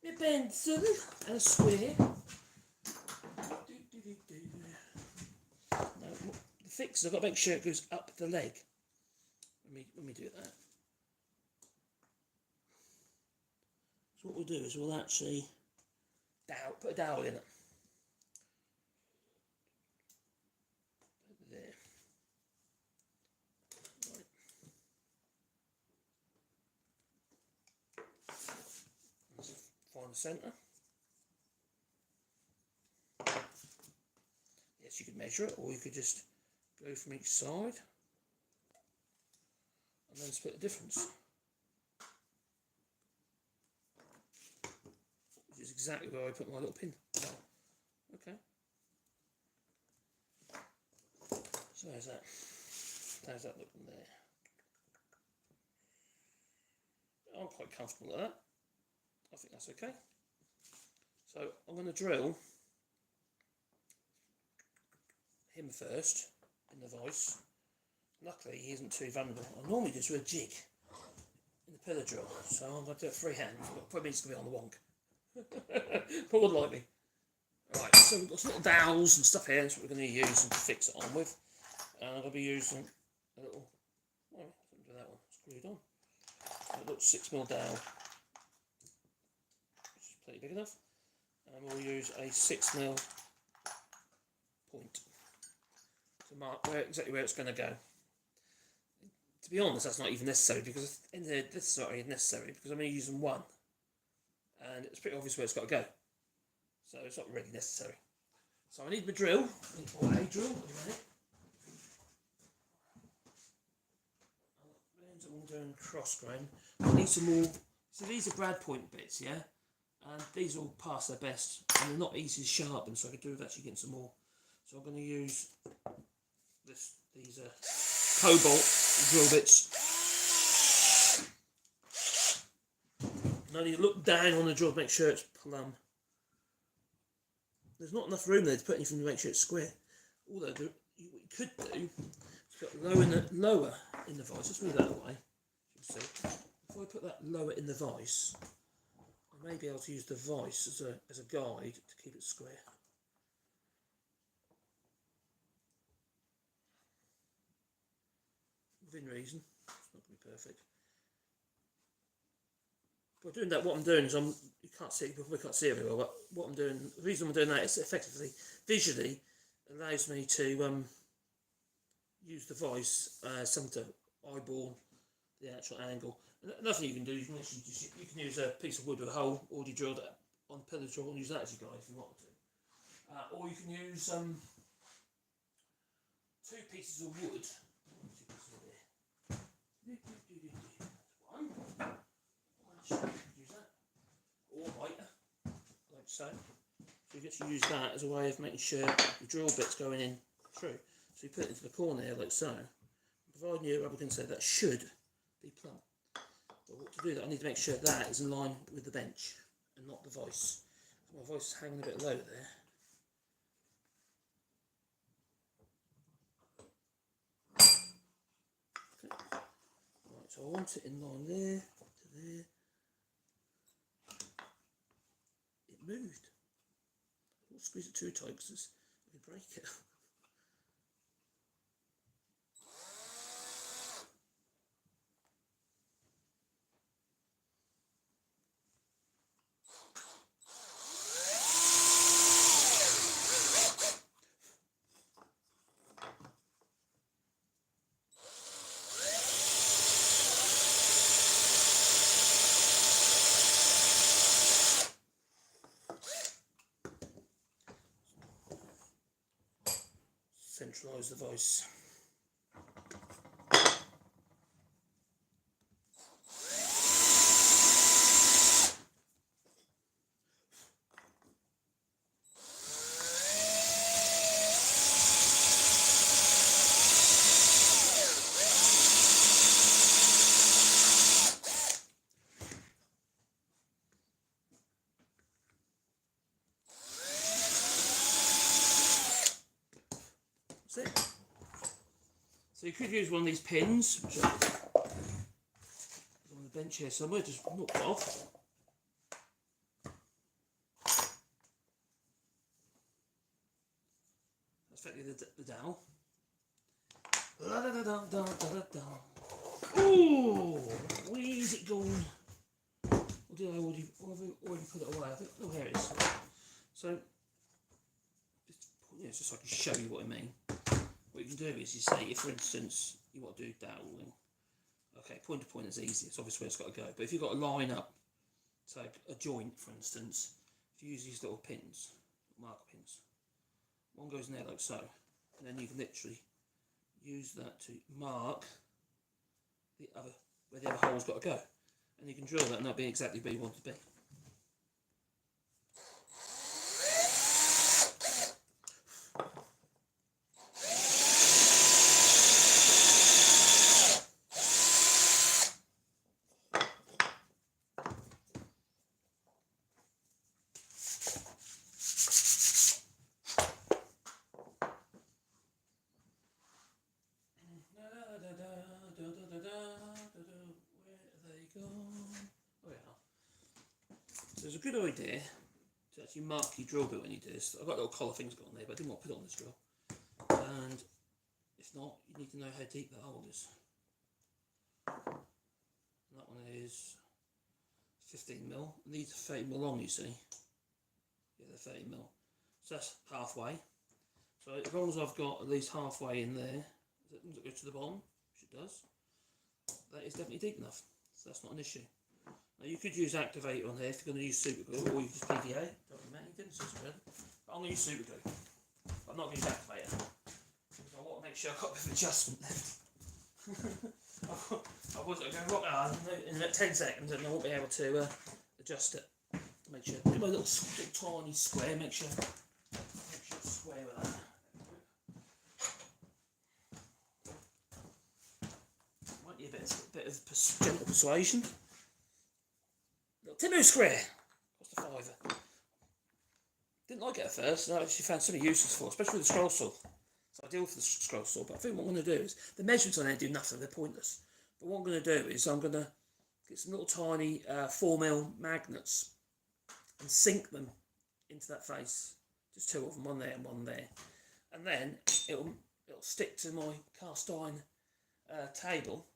A pencil and a square. Now, the fix, I've got to make sure it goes up the leg. Let me do that. So what we'll do is we'll actually put a dowel in it. There. Right. Find the centre. Yes, you could measure it, or you could just go from each side and then split the difference. Which is exactly where I put my little pin. Okay. So how's that? How's that looking there? I'm quite comfortable with that. I think that's okay. So I'm going to drill him first in the vise. Luckily he isn't too vulnerable. I normally just do a jig in the pillar drill, so I'm going to do it freehand. Probably needs to be on the wonk. More than likely. Right, so we've got some little dowels and stuff here. That's what we're going to use and to fix it on with. And I'm going to be using a little, do that one, screwed on. A little 6mm dowel, which is plenty big enough. And we'll use a 6mm point to mark exactly where it's going to go. To be honest, that's not even necessary, because this is not even necessary because I'm only using one, and it's pretty obvious where it's got to go. So it's not really necessary. So I need my drill, or a drill. So I'm doing cross grain. I need some more. So these are brad point bits, yeah, and these all pass their best, and they're not easy to sharpen. So I could do with actually getting some more. So I'm going to use these cobalt drill bits. And I need to look down on the drill to make sure it's plumb. There's not enough room there to put anything to make sure it's square. Although what you could do is put lower in the vise. Let's move that away. See, if I put that lower in the vise, I may be able to use the vise as a guide to keep it square. Within reason. It's not going to be perfect. By doing that, what I'm doing is you can't see it, we can't see it very well, but what I'm doing, the reason I'm doing that is effectively, visually, allows me to use the vise something to eyeball the actual angle. Another thing you can do, you can use a piece of wood with a hole already drilled on the pillar drill and use that as your guide if you want to. Or you can use 2 pieces of wood. One. Use that. Or lighter, like so. So you get to use that as a way of making sure the drill bit's going in through. So you put it into the corner here like so. Providing your rubber can say that should be plumb. But what to do that, I need to make sure that is in line with the bench and not the vise. So my vise is hanging a bit low there. Okay. Right, so I want it in line there to there. It moved. I won't squeeze it too tight because I could break it. Centralise the vise. That's it. So you could use one of these pins, which are on the bench here somewhere, just knock it off. That's effectively the dowel. La da da da da da da. Ooh, where's it gone? Or did I already put it away? I think, oh, here it is. So, just so I can show you what I mean. What you can do is you say, if for instance you want to do doweling, okay, point to point is easy, it's obvious where it's got to go, but if you've got to line up, so a joint for instance, if you use these little pins, marker pins, one goes in there like so, and then you can literally use that to mark the other, where the other hole's got to go, and you can drill that and that'll be exactly where you want it to be. So it's a good idea to actually mark your drill bit when you do this. I've got little collar things going on there, but I didn't want to put it on this drill. And if not, you need to know how deep the hole is. And that one is 15mm. These are 30mm long, you see. Yeah, they're 30mm. So that's halfway. So as long as I've got at least halfway in there, does it go to the bottom? Which it does. That is definitely deep enough. So that's not an issue. Now you could use activator on here if you're going to use super glue, or you use PVA. Don't really matter, you didn't use it. But I'm going to use super glue. But I'm not going to use activator. Because I want to make sure I've got a bit of adjustment left. Otherwise it'll go rock hard in about 10 seconds and I won't be able to adjust it. Make sure, do my little tiny square, make sure it's square with that. Might need a bit of gentle persuasion. Little Timu square, cost a £5. Didn't like it at first, and I actually found something useless for, especially with the scroll saw. It's ideal for the scroll saw, but I think what I'm going to do is, the measurements on there do nothing, they're pointless. But what I'm going to do is I'm going to get some little tiny 4mm magnets and sink them into that face. Just 2 of them, one there and one there. And then it'll stick to my cast iron table.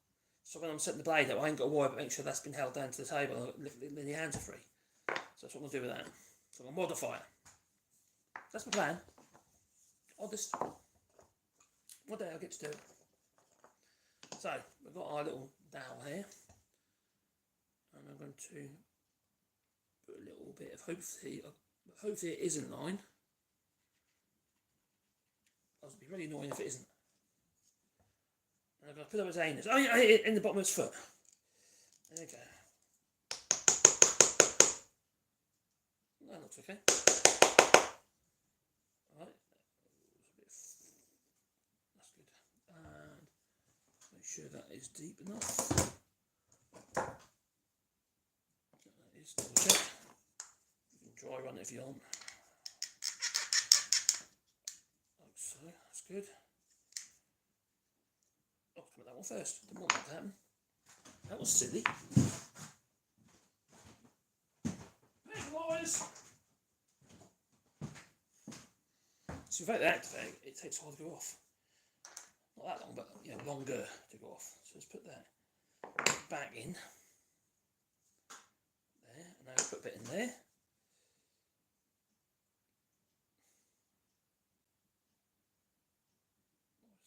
So when I'm setting the blade up, I ain't got to worry about making sure that's been held down to the table and the hands are free. So that's what I'm going to do with that. So I'm going to modify it. That's my plan. Honest. One day I'll get to do it. So we've got our little dowel here. And I'm going to put a little bit of, hopefully it is in line. It'll be really annoying if it isn't. And I'm going to put up his anus. Oh yeah, in the bottom of his foot. There you go. That looks okay. Alright. That's good. And make sure that is deep enough. That is double check. You can dry run it if you want. Like so. That's good. Oh, come at that one first. Didn't want that to happen. That was silly. Hey boys! So if I activate, it takes a while to go off. Not that long, but longer to go off. So let's put that back in. There, and now put a bit in there.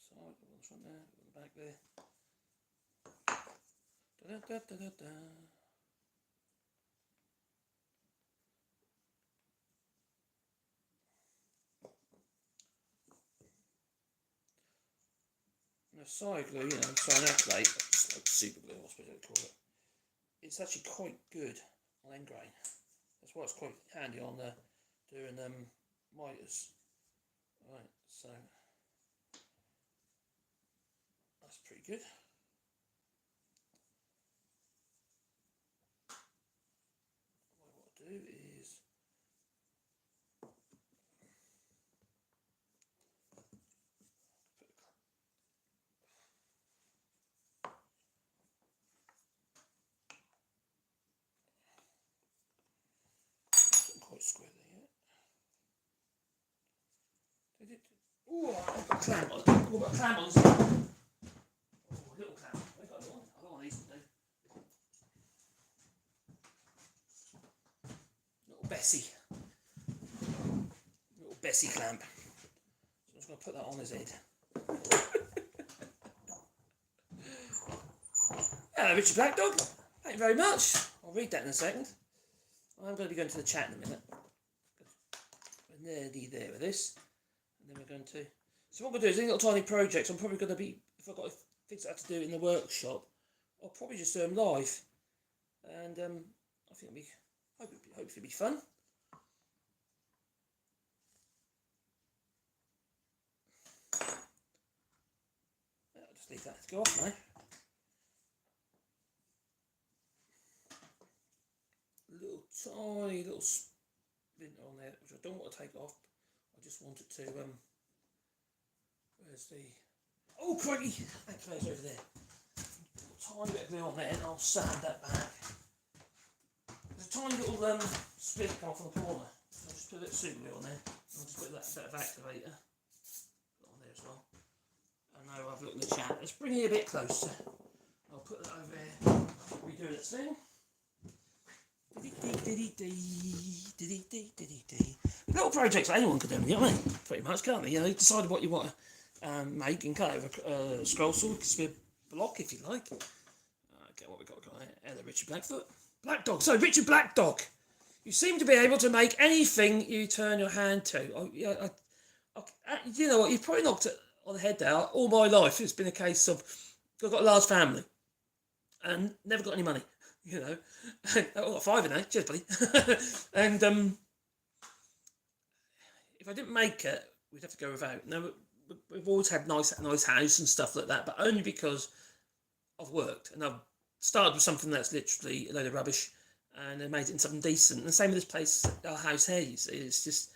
Side, on the front there, on the back there. Da da da da da. And the side glue, cyanoacrylate, like super glue, I suppose I'd call it. It's actually quite good on end grain. That's why it's quite handy on doing miters. Right, so that's pretty good. What I'll do is quite square there yet. Ooh, I've got a clamp on it. I've got a clamp on it. Oh, a little clamp. I've got a little one. I don't want these today. Little Bessie. Little Bessie clamp. So I'm just going to put that on his head. Hello, Richard Black Dog. Thank you very much. I'll read that in a second. I'm going to be going to the chat in a minute. We're nearly there with this. And then we're going to... So what we're going to do is these little tiny projects, I'm probably going to be... If I've got things I have to do in the workshop, I'll probably just do them live. And I think it'll be... Hopefully it'll be fun. I'll just leave that to go off now. Tiny little splinter on there, which I don't want to take off. I just want it to, where's the, oh crikey, that close over there. Tiny bit of glue on there and I'll sand that back. There's a tiny little splinter come off on the corner. I'll just put a bit of super glue on there. I'll just put that bit of activator on there as well. I know I've looked in the chat. Let's bring it a bit closer. I'll put that over there. We're doing its thing. Little projects anyone could do, you know what I mean? Pretty much, can't they? You know, you decide what you want to make and cut over a scroll saw. It could be a block if you like. Okay, what we got here? Hello, Richard Blackfoot. Black Dog. So, Richard Black Dog, you seem to be able to make anything you turn your hand to. You know what? You've probably knocked it on the head there. All my life, it's been a case of I've got a large family. and never got any money. You know, I got £5 now. Cheers, buddy. And if I didn't make it, we'd have to go without. Now we've always had nice house and stuff like that, but only because I've worked and I've started with something that's literally a load of rubbish, and I made it into something decent. And the same with this place, our house here. You see, it's just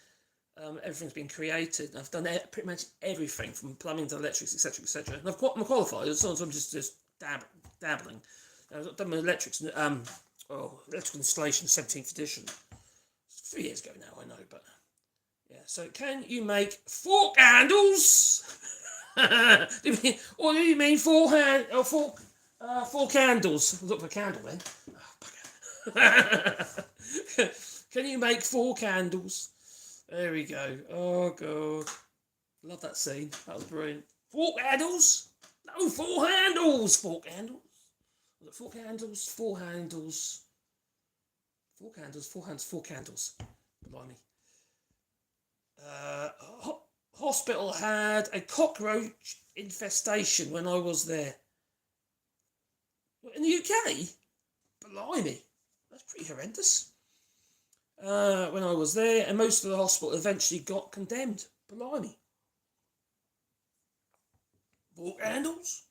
everything's been created. I've done pretty much everything from plumbing to electrics, etc., etc. And I'm qualified. So I'm just dabbling. I've done my electrics, electrical installation, 17th edition. It's 3 years ago now, I know, but yeah. So can you make 4 candles? Do you mean 4 candles? Look for a candle then. Oh, can you make 4 candles? There we go. Oh god, love that scene. That was brilliant. 4 candles? No, 4 handles. 4 candles. Was it 4 candles? 4 handles. 4 candles. 4 hands. 4 candles. Blimey. Hospital had a cockroach infestation when I was there. In the UK? Blimey. That's pretty horrendous. When I was there, and most of the hospital eventually got condemned. Blimey. 4 candles?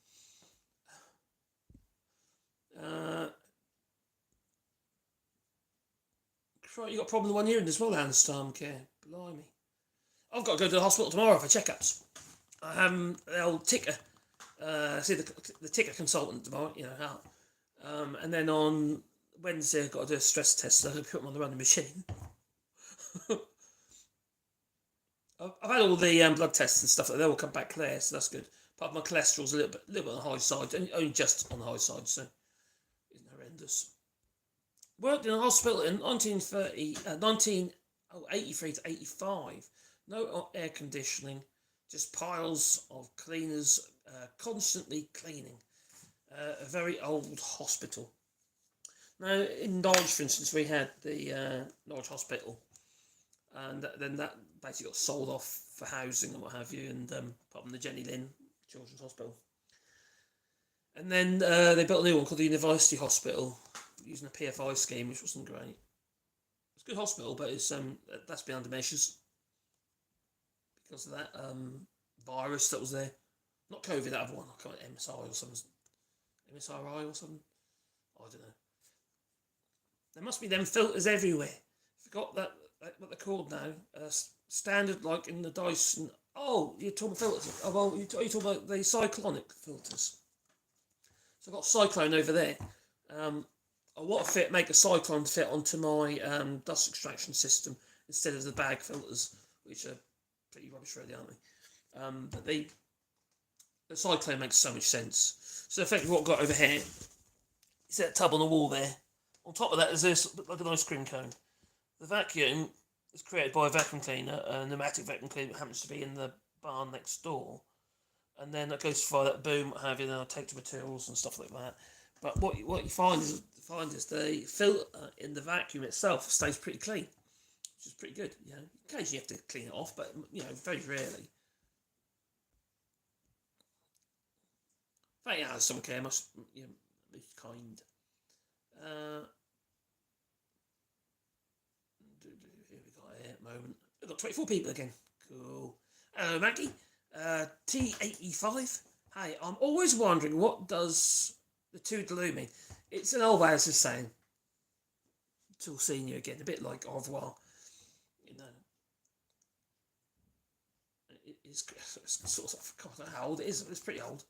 You got a problem with one hearing as well, Anstarm care. Blimey. I've got to go to the hospital tomorrow for checkups. They'll ticker. See the ticker consultant tomorrow, you know. And then on Wednesday I've got to do a stress test, so I'll put them on the running machine. I've had all the blood tests and stuff, they all come back clear, so that's good. Apart from my cholesterol's a little bit on the high side, only just on the high side, so it's horrendous. Worked in a hospital in 1983 to 85. No air conditioning, just piles of cleaners constantly cleaning. A very old hospital. Now, in Norwich, for instance, we had the Norwich Hospital, and then that basically got sold off for housing and what have you, and apart from the Jenny Lynn Children's Hospital. And then they built a new one called the University Hospital, using a PFI scheme, which wasn't great. It's a good hospital, but it's that's been under measures because of that virus that was there. Not COVID, that other one. I can't remember, MSI or something. MSRI or something. I don't know. There must be them filters everywhere. Forgot that what they're called now. Standard, like in the Dyson. Oh, you're talking about filters. Oh, well, you're talking about the cyclonic filters. So I've got a cyclone over there. I want to make a cyclone fit onto my dust extraction system instead of the bag filters, which are pretty rubbish really, aren't they? But the cyclone makes so much sense. So effectively what I've got over here is that tub on the wall there. On top of that is this, like an ice cream cone. The vacuum is created by a vacuum cleaner, a pneumatic vacuum cleaner that happens to be in the barn next door. And then it goes fire that boom, what have you, and I'll take the materials and stuff like that. But what you find is the filter in the vacuum itself stays pretty clean, which is pretty good. You know, occasionally you have to clean it off, but you know, very rarely. But yeah, some care must be kind. Here we got here at the moment. We've got 24 people again. Cool. Hello, Maggie. T85. Hi, I'm always wondering what does the toodaloo mean. It's an old way of just saying till seeing you again, a bit like au revoir. You know, it's sort of, I don't know how old it is. It's pretty old.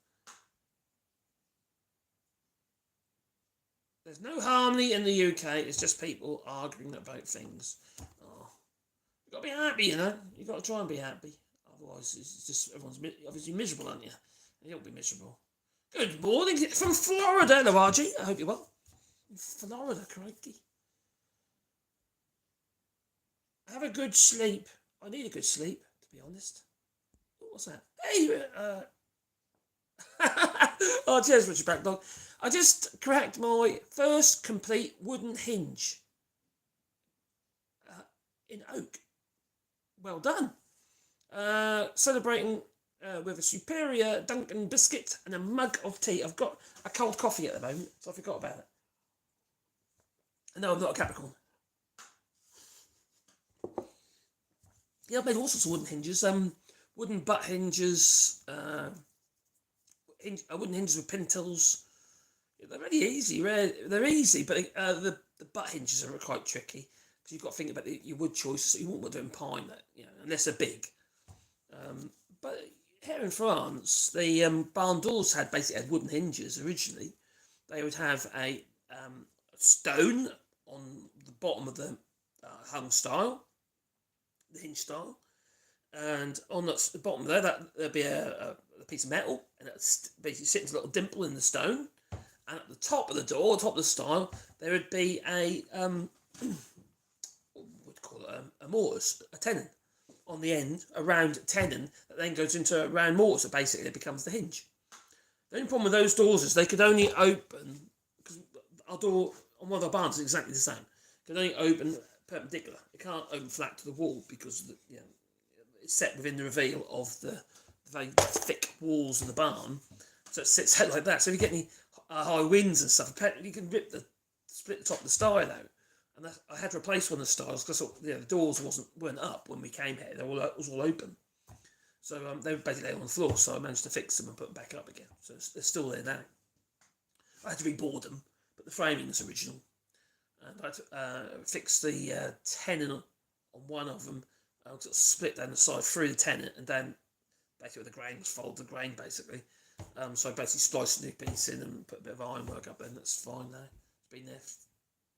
There's no harmony in the UK. It's just people arguing about things. Oh, you've got to be happy, you know. You've got to try and be happy. Otherwise, it's just everyone's obviously miserable, aren't you? And you'll be miserable. Good morning from Florida, hello RG. I hope you're well. In Florida, crikey. Have a good sleep. I need a good sleep, to be honest. What's that? Hey, oh, cheers, Richard Backdog. I just cracked my first complete wooden hinge in oak. Well done. Celebrating with a superior Dunkin' biscuit and a mug of tea. I've got a cold coffee at the moment, so I forgot about it. No, I'm not a Capricorn. Yeah, I've made all sorts of wooden hinges. Wooden butt hinges, wooden hinges with pintles. They're really easy. They're easy, but the butt hinges are quite tricky because you've got to think about your wood choices. So you won't want to do in pine, unless they're big. But here in France, the barn doors basically had wooden hinges originally. They would have a stone on the bottom of the hung stile, the hinge stile, and on the bottom there, there'd be a piece of metal, and it basically sits a little dimple in the stone. And at the top of the door, top of the stile, there would be a what would you call it, a mortise, a tenon on the end, a round tenon that then goes into a round mortise. So basically, it becomes the hinge. The only problem with those doors is they could only open, because our door on one of our barns is exactly the same. It could only open perpendicular. It can't open flat to the wall because it's set within the reveal of the very thick walls of the barn. So it sits out like that. So if you get any high winds and stuff, you can split the top of the stile out. And I had to replace one of the stiles because the doors weren't up when we came here. It was all open. So they were basically on the floor, so I managed to fix them and put them back up again. So they're still there now. I had to reboard them, but the framing is original. And I had to fix the tenon on one of them. I sort of split down the side through the tenon, and then basically with the grain was fold the grain basically. So I basically spliced a new piece in and put a bit of ironwork up in. That's fine now. It's been there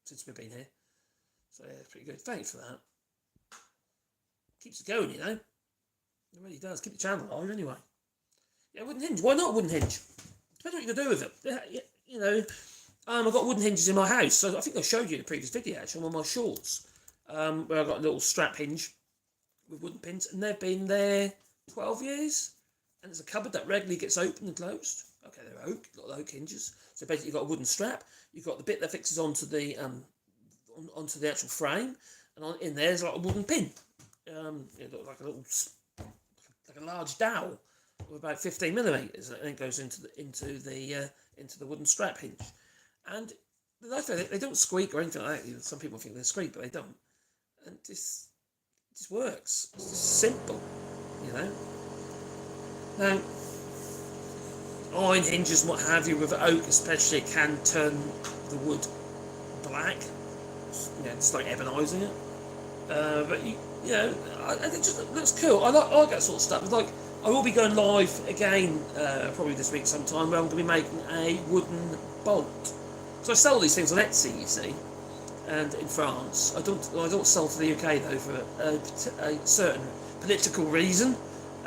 since we've been here. So yeah, it's pretty good. Thanks for that. Keeps it going, It really does. Keep the channel alive anyway. Yeah, wooden hinge. Why not wooden hinge? Depends what you can do with it. I've got wooden hinges in my house. So I think I showed you in the previous video, actually, on one of my shorts, where I've got a little strap hinge with wooden pins, and they've been there 12 years. And there's a cupboard that regularly gets opened and closed. Okay, they're oak, little oak hinges. So basically, you've got a wooden strap. You've got the bit that fixes onto the actual frame, and in there's like a wooden pin. It looks like a large dowel of about 15 millimeters, and it goes into the wooden strap hinge. And the nice thing, they don't squeak or anything like that. Some people think they squeak, but they don't. And it just works. It's just simple, Now, iron hinges and what have you with oak especially can turn the wood black. It's like ebonising it. But I think it just looks cool. I like that sort of stuff. It's like I will be going live again probably this week sometime where I'm going to be making a wooden bolt. So I sell these things on Etsy, you see, and in France. I don't sell to the UK though for a certain political reason.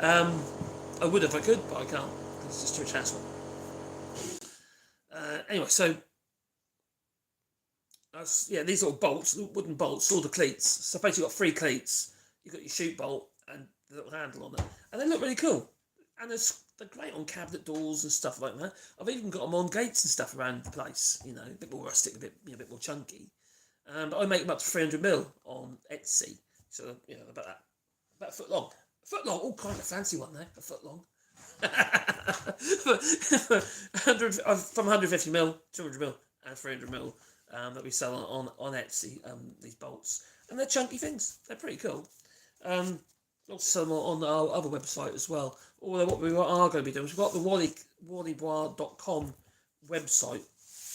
I would if I could, but I can't. It's just too much hassle. Anyway, so these little bolts, wooden bolts, all the cleats. So basically, you've got 3 cleats. You've got your chute bolt and the little handle on it, and they look really cool. And they're great on cabinet doors and stuff like that. I've even got them on gates and stuff around the place. A bit more rustic, a bit more chunky. But I make them up to 300mm on Etsy. So about a foot long. All kind of fancy one there, a foot long. From 150mm, 200mm, and 300mm that we sell on Etsy. These bolts, and they're chunky things. They're pretty cool. Also sell them on our other website as well. Although what we are going to be doing is we've got the Wallybois.com website,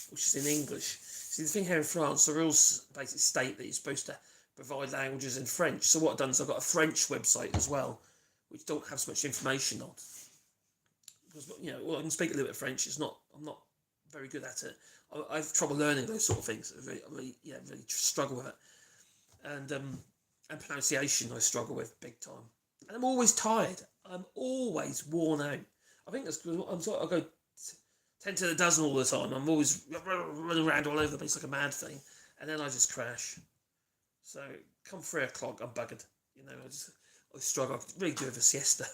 which is in English. See, the thing here in France, the rules basically state that you're supposed to provide languages in French. So what I've done is I've got a French website as well, which don't have so much information on. Because I can speak a little bit of French. I'm not very good at it. I have trouble learning those sort of things. I really struggle with it. And pronunciation I struggle with big time. And I'm always tired. I'm always worn out. I think that's because I go 10 to the dozen all the time. I'm always running around all over the place like a mad thing, and then I just crash. So come 3 o'clock, I'm buggered. I struggle. I really do have a siesta.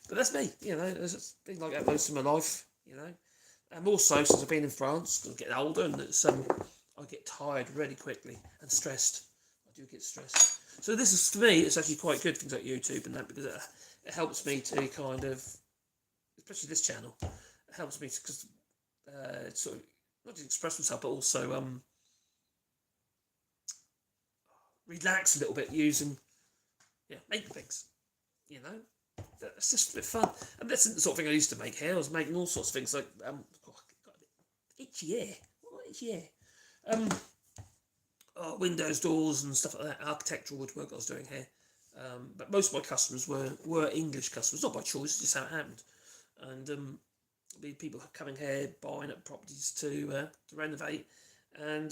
But that's me. It's been like that most of my life. And also since I've been in France, I'm getting older, and I get tired really quickly and stressed. I do get stressed. So this is, for me, it's actually quite good, things like YouTube and that, because it helps me to kind of, especially this channel, it helps me because sort of not just express myself, but also relax a little bit using, making things, It's just a bit fun. And that's the sort of thing I used to make here. I was making all sorts of things like, got a bit itchy ear. What itchy ear? Windows, doors and stuff like that. Architectural woodwork I was doing here. But most of my customers were English customers, not by choice, just how it happened. And people coming here, buying up properties to renovate. And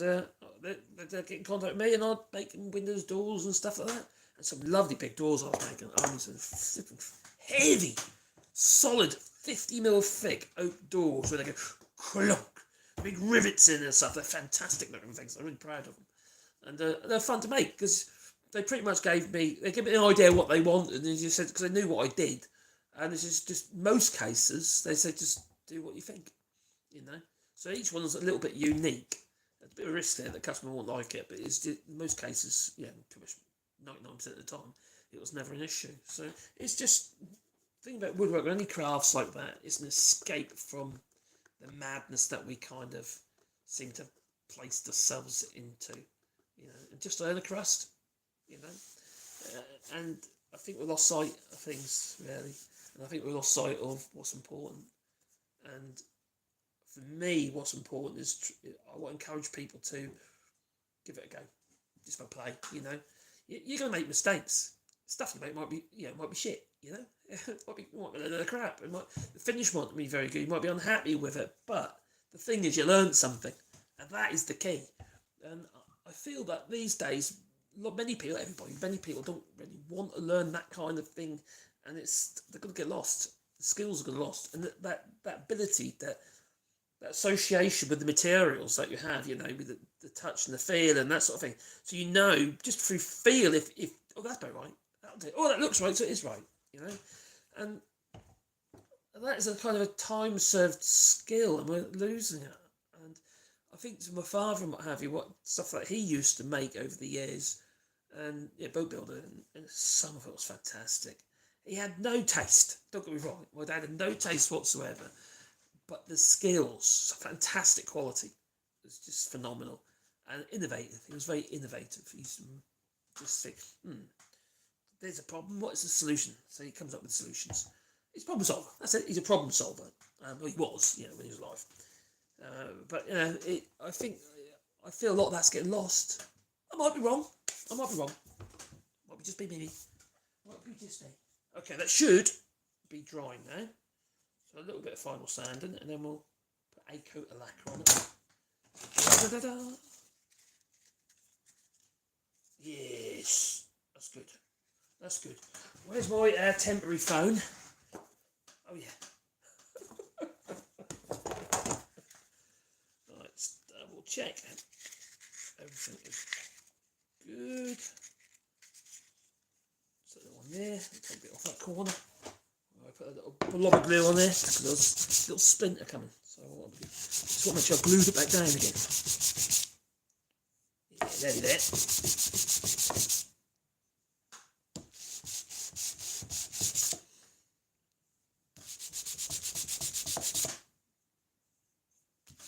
they'd get in contact with me, and I'd make them windows, doors and stuff like that. And some lovely big doors I was making. I mean, some heavy, solid, 50mm thick oak doors where they go clunk, big rivets in and stuff. They're fantastic looking things. I'm really proud of them. And they're fun to make because they pretty much gave me an idea of what they wanted, and they just said, because they knew what I did. And it's just most cases, they said, just do what you think, So each one's a little bit unique. There's a bit of risk there, the customer won't like it, but it's just, in most cases, pretty much 99% of the time, it was never an issue. So it's just, the thing about woodwork, or any crafts like that, is an escape from the madness that we kind of seem to have placed ourselves into, and just earn a crust, and I think we lost sight of things, really, and I think we lost sight of what's important. And for me, what's important is I want to encourage people to give it a go, just for play. You're going to make mistakes. Stuff you make might be shit. might be a load of crap. The finish might be very good. You might be unhappy with it, but the thing is, you learn something, and that is the key. And I feel that these days, many people don't really want to learn that kind of thing, and they're going to get lost. The skills are going to get lost, and that ability, that association with the materials that you have, with the touch and the feel and that sort of thing. So just through feel, if that's about right, that'll do. That looks right, so it is right, And that is a kind of a time-served skill, and we're losing it. And I think to my father and what have you, what stuff that he used to make over the years, and boat builder, and some of it was fantastic. He had no taste. Don't get me wrong. My dad had no taste whatsoever. But the skills, fantastic quality. It was just phenomenal and innovative. He was very innovative. He used to just think, there's a problem. What is the solution? So he comes up with solutions. He's a problem solver. That's it. He's a problem solver. Well, he was, when he was alive. But I feel a lot of that's getting lost. I might be wrong. Might be just be me. Might be just me. Okay, that should be dry now. So a little bit of final sanding, and then we'll put a coat of lacquer on it. Da-da-da-da. Yes, that's good. That's good. Where's my temporary phone? Oh yeah. Right, let's double check. Everything is good. Set that one there. Take a bit off that corner. I put a little blob of glue on there because there's a little splinter coming. So I want to make sure I glued it back down again. Yeah, nearly there.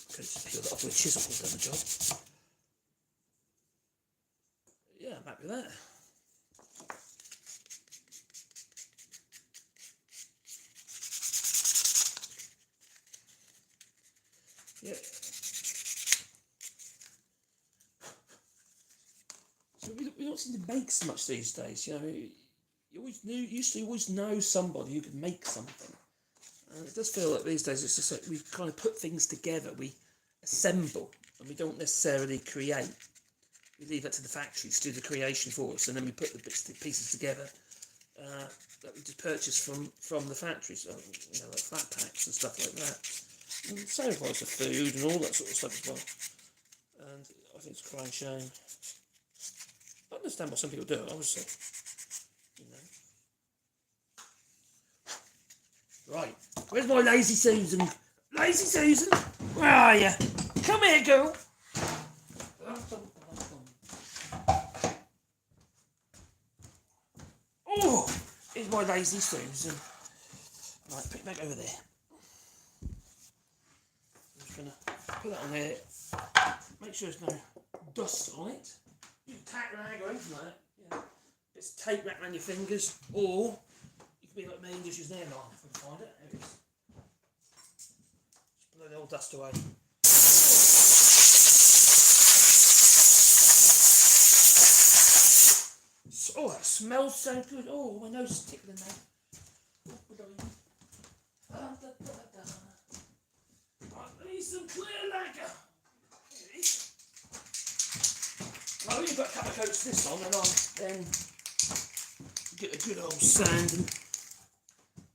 Okay, just peel that off with a chisel and done the job. Yeah, I'm happy with that. Yeah. So we don't seem to make so much these days. You used to always know somebody who could make something. And it does feel like these days it's just like we kind of put things together, we assemble, and we don't necessarily create. We leave that to the factories to do the creation for us, and then we put the pieces together that we just purchase from the factories, like flat packs and stuff like that. And same applies to food and all that sort of stuff as well. And I think it's a crying shame. I understand why some people do it, obviously. Right, where's my lazy Susan? Lazy Susan, where are you? Come here, girl. Oh, here's my lazy screws. And, right, put it back over there. I'm just going to put that on there. Make sure there's no dust on it. You can tack rag or anything like that. Yeah. Just tape wrap around your fingers, or you can be like me and just use an airline if we can find it. There it is. Just blow the old dust away. Oh, that smells so good. Oh, my nose is tickling now. I need some clear lacquer. I've only got a couple of coats this on, and I'll then get a good old sand and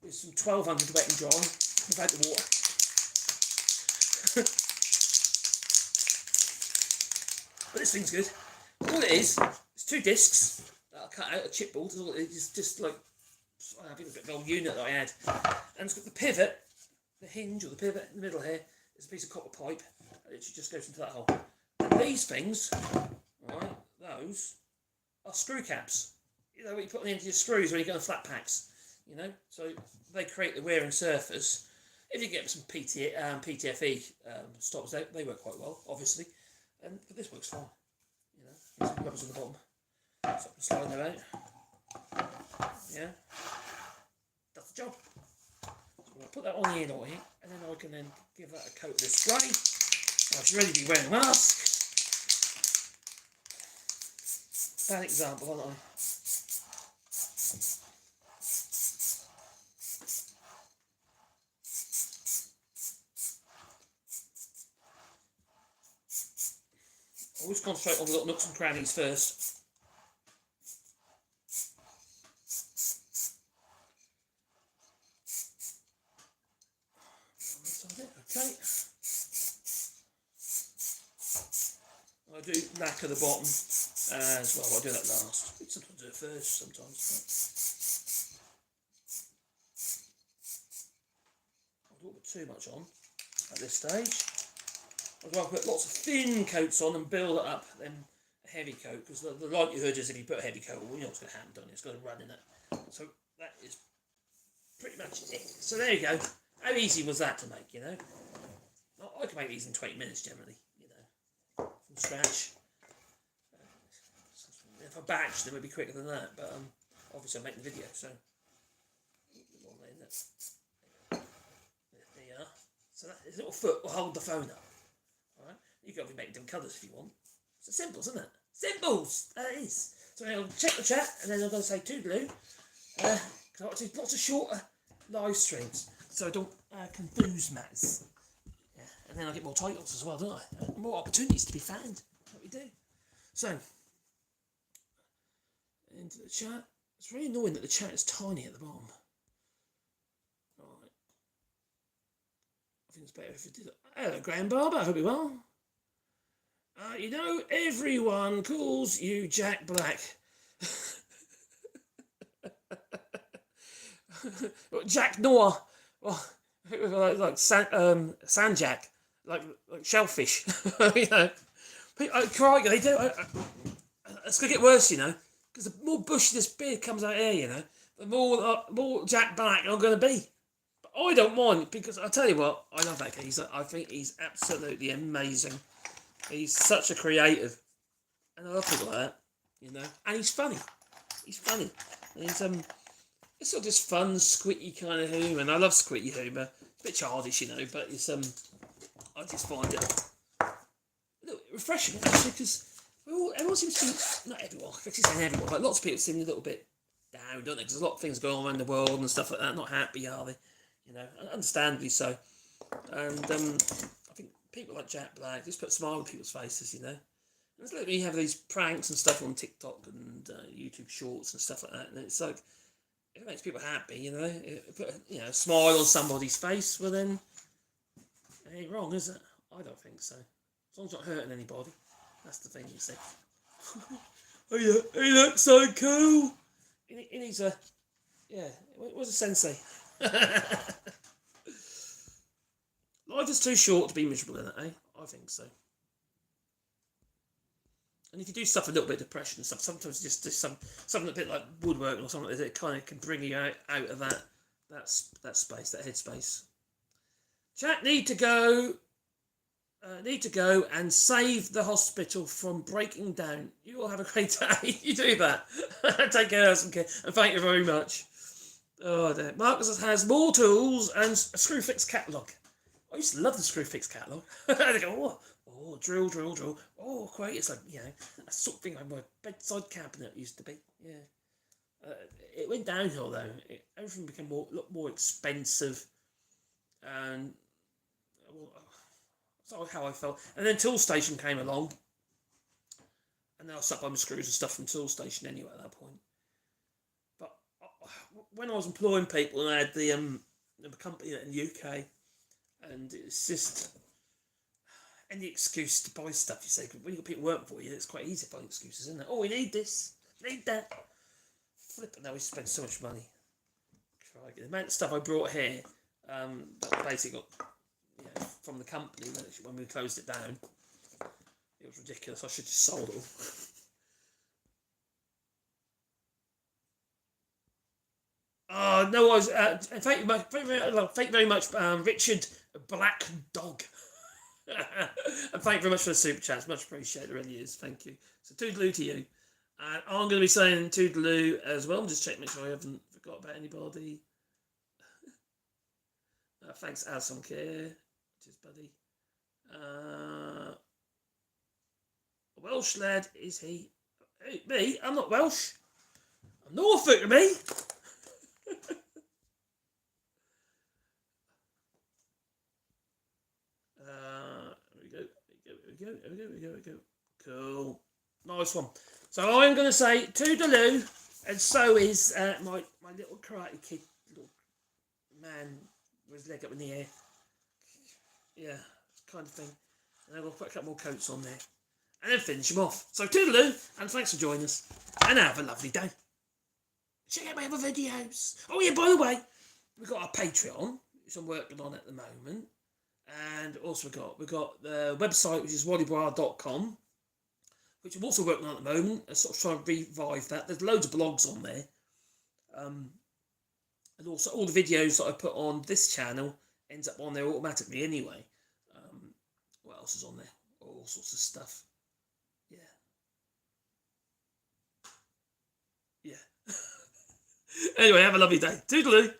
with some 1200 wet and dry without the water. But this thing's good. All it is, it's 2 discs that I cut out of chipboard. It's just like, I think it's a bit of an old unit that I had. And it's got the pivot, the hinge or the pivot in the middle here. It's a piece of copper pipe. It just goes into that hole. And these things, right, those are screw caps. You know what you put on the end of your screws when you go on flat packs. You know, so they create the wearing surface. If you get some PTFE stops, they work quite well, obviously. But this works fine. You know, there's some rubbers on the bottom. So I can slide them out. Yeah, that's the job. So I'm going to put that on the end of it, and then I can then give that a coat of this spray. Now it's ready to be wearing a mask. Bad example, aren't I? Always concentrate on the little nooks and crannies first. Okay. I do lacquer the bottom as well. I'll do that last. Sometimes do it first, sometimes. I don't put too much on at this stage. I'd rather put lots of thin coats on and build it up than a heavy coat, because the likelihood is if you put a heavy coat on, you know what's going to happen, don't you? It's going to run in it. So that is pretty much it. So there you go. How easy was that to make, you know? I can make these in 20 minutes generally, you know, from scratch. If I batched them, it would be quicker than that, but obviously I'm making the video, so there you are. So that little foot will hold the phone up. Alright, you can obviously make different colours if you want. So symbols, isn't it? Symbols! That is. So I'll check the chat, and then I'm going to say toodaloo. Because I like to do lots of shorter live streams, so I don't confuse matters. Yeah, and then I get more titles as well, don't I? More opportunities to be found. That's what we do. So, into the chat. It's really annoying that the chat is tiny at the bottom. Right. I think it's better if you did it. Hello, Graham Barber. I hope you're well. You know, everyone calls you Jack Black. Jack Noir. Well, like sand jack, like shellfish. You know, crikey, they do. It's gonna get worse, you know, because the more bushy this beard comes out here, you know, the more Jack Black I'm gonna be. But I don't mind, because I tell you what, I love that guy. I think he's absolutely amazing. He's such a creative, and I love people like that, you know. And he's funny. He's funny. And he's it's sort of just fun, squitty kind of humour, and I love squitty humour. It's a bit childish, you know, but it's I just find it a little refreshing, actually, because everyone seems to be, not everyone, I'm actually saying everyone, but lots of people seem a little bit down, don't they? Because there's a lot of things going on around the world and stuff like that. Not happy, are they? You know, understandably so. And I think people like Jack Black just put a smile on people's faces, you know. And it's like when you have these pranks and stuff on TikTok and YouTube Shorts and stuff like that, and it's like, if it makes people happy, you know, put a smile on somebody's face, well then, it ain't wrong, is it? I don't think so. As long as it's not hurting anybody, that's the thing you see. Oh yeah, he looks so cool. He needs a, yeah, what's a sensei? Life is too short to be miserable in it, eh? I think so. And if you do stuff a little bit of depression and stuff, sometimes just do something a bit like woodworking or something like that, it kind of can bring you out of that space, that headspace. Chat need to go and save the hospital from breaking down. You all have a great day. You do that. Take care, and thank you very much. Oh dear. Marcus has more tools and a Screwfix catalogue. I used to love the Screwfix catalogue. They go, oh, drill. Oh, great. It's like, a sort of thing like my bedside cabinet used to be. Yeah. It went downhill though. Everything became a lot more expensive, and that's how I felt. And then Tool Station came along, and then I was stuck by my screws and stuff from Tool Station anyway at that point. But when I was employing people, and I had the company in the UK, and it's just any excuse to buy stuff. You say, when you've got people working for you, it's quite easy to buy excuses, isn't it? Oh, we need this, need that. Flipping, now we spend so much money. The amount of stuff I brought here, that basically got from the company when we closed it down, it was ridiculous. I should have just sold it all. No, I was. Thank you very much, Richard Black Dog. And thank you very much for the super chats. Much appreciated, it really is. Thank you. So toodaloo to you. And I'm going to be saying toodaloo as well. Just check, make sure I haven't forgot about anybody. Thanks, Alison Care. Cheers, buddy. A Welsh lad, is he? Hey, me? I'm not Welsh. I'm Norfolk, me. Here we go. Cool. Nice one. So I'm going to say toodaloo, and so is my little karate kid, little man with his leg up in the air. Yeah, kind of thing. And I'll put a couple more coats on there. And then finish him off. So toodaloo, and thanks for joining us. And have a lovely day. Check out my other videos. Oh yeah, by the way, we've got our Patreon, which I'm working on at the moment. And also we've got the website, which is wallybois.com, which I'm also working on at the moment. I'm sort of trying to revive that. There's loads of blogs on there. And also all the videos that I put on this channel ends up on there automatically anyway. What else is on there? All sorts of stuff. Yeah. Anyway, have a lovely day. Toodaloo.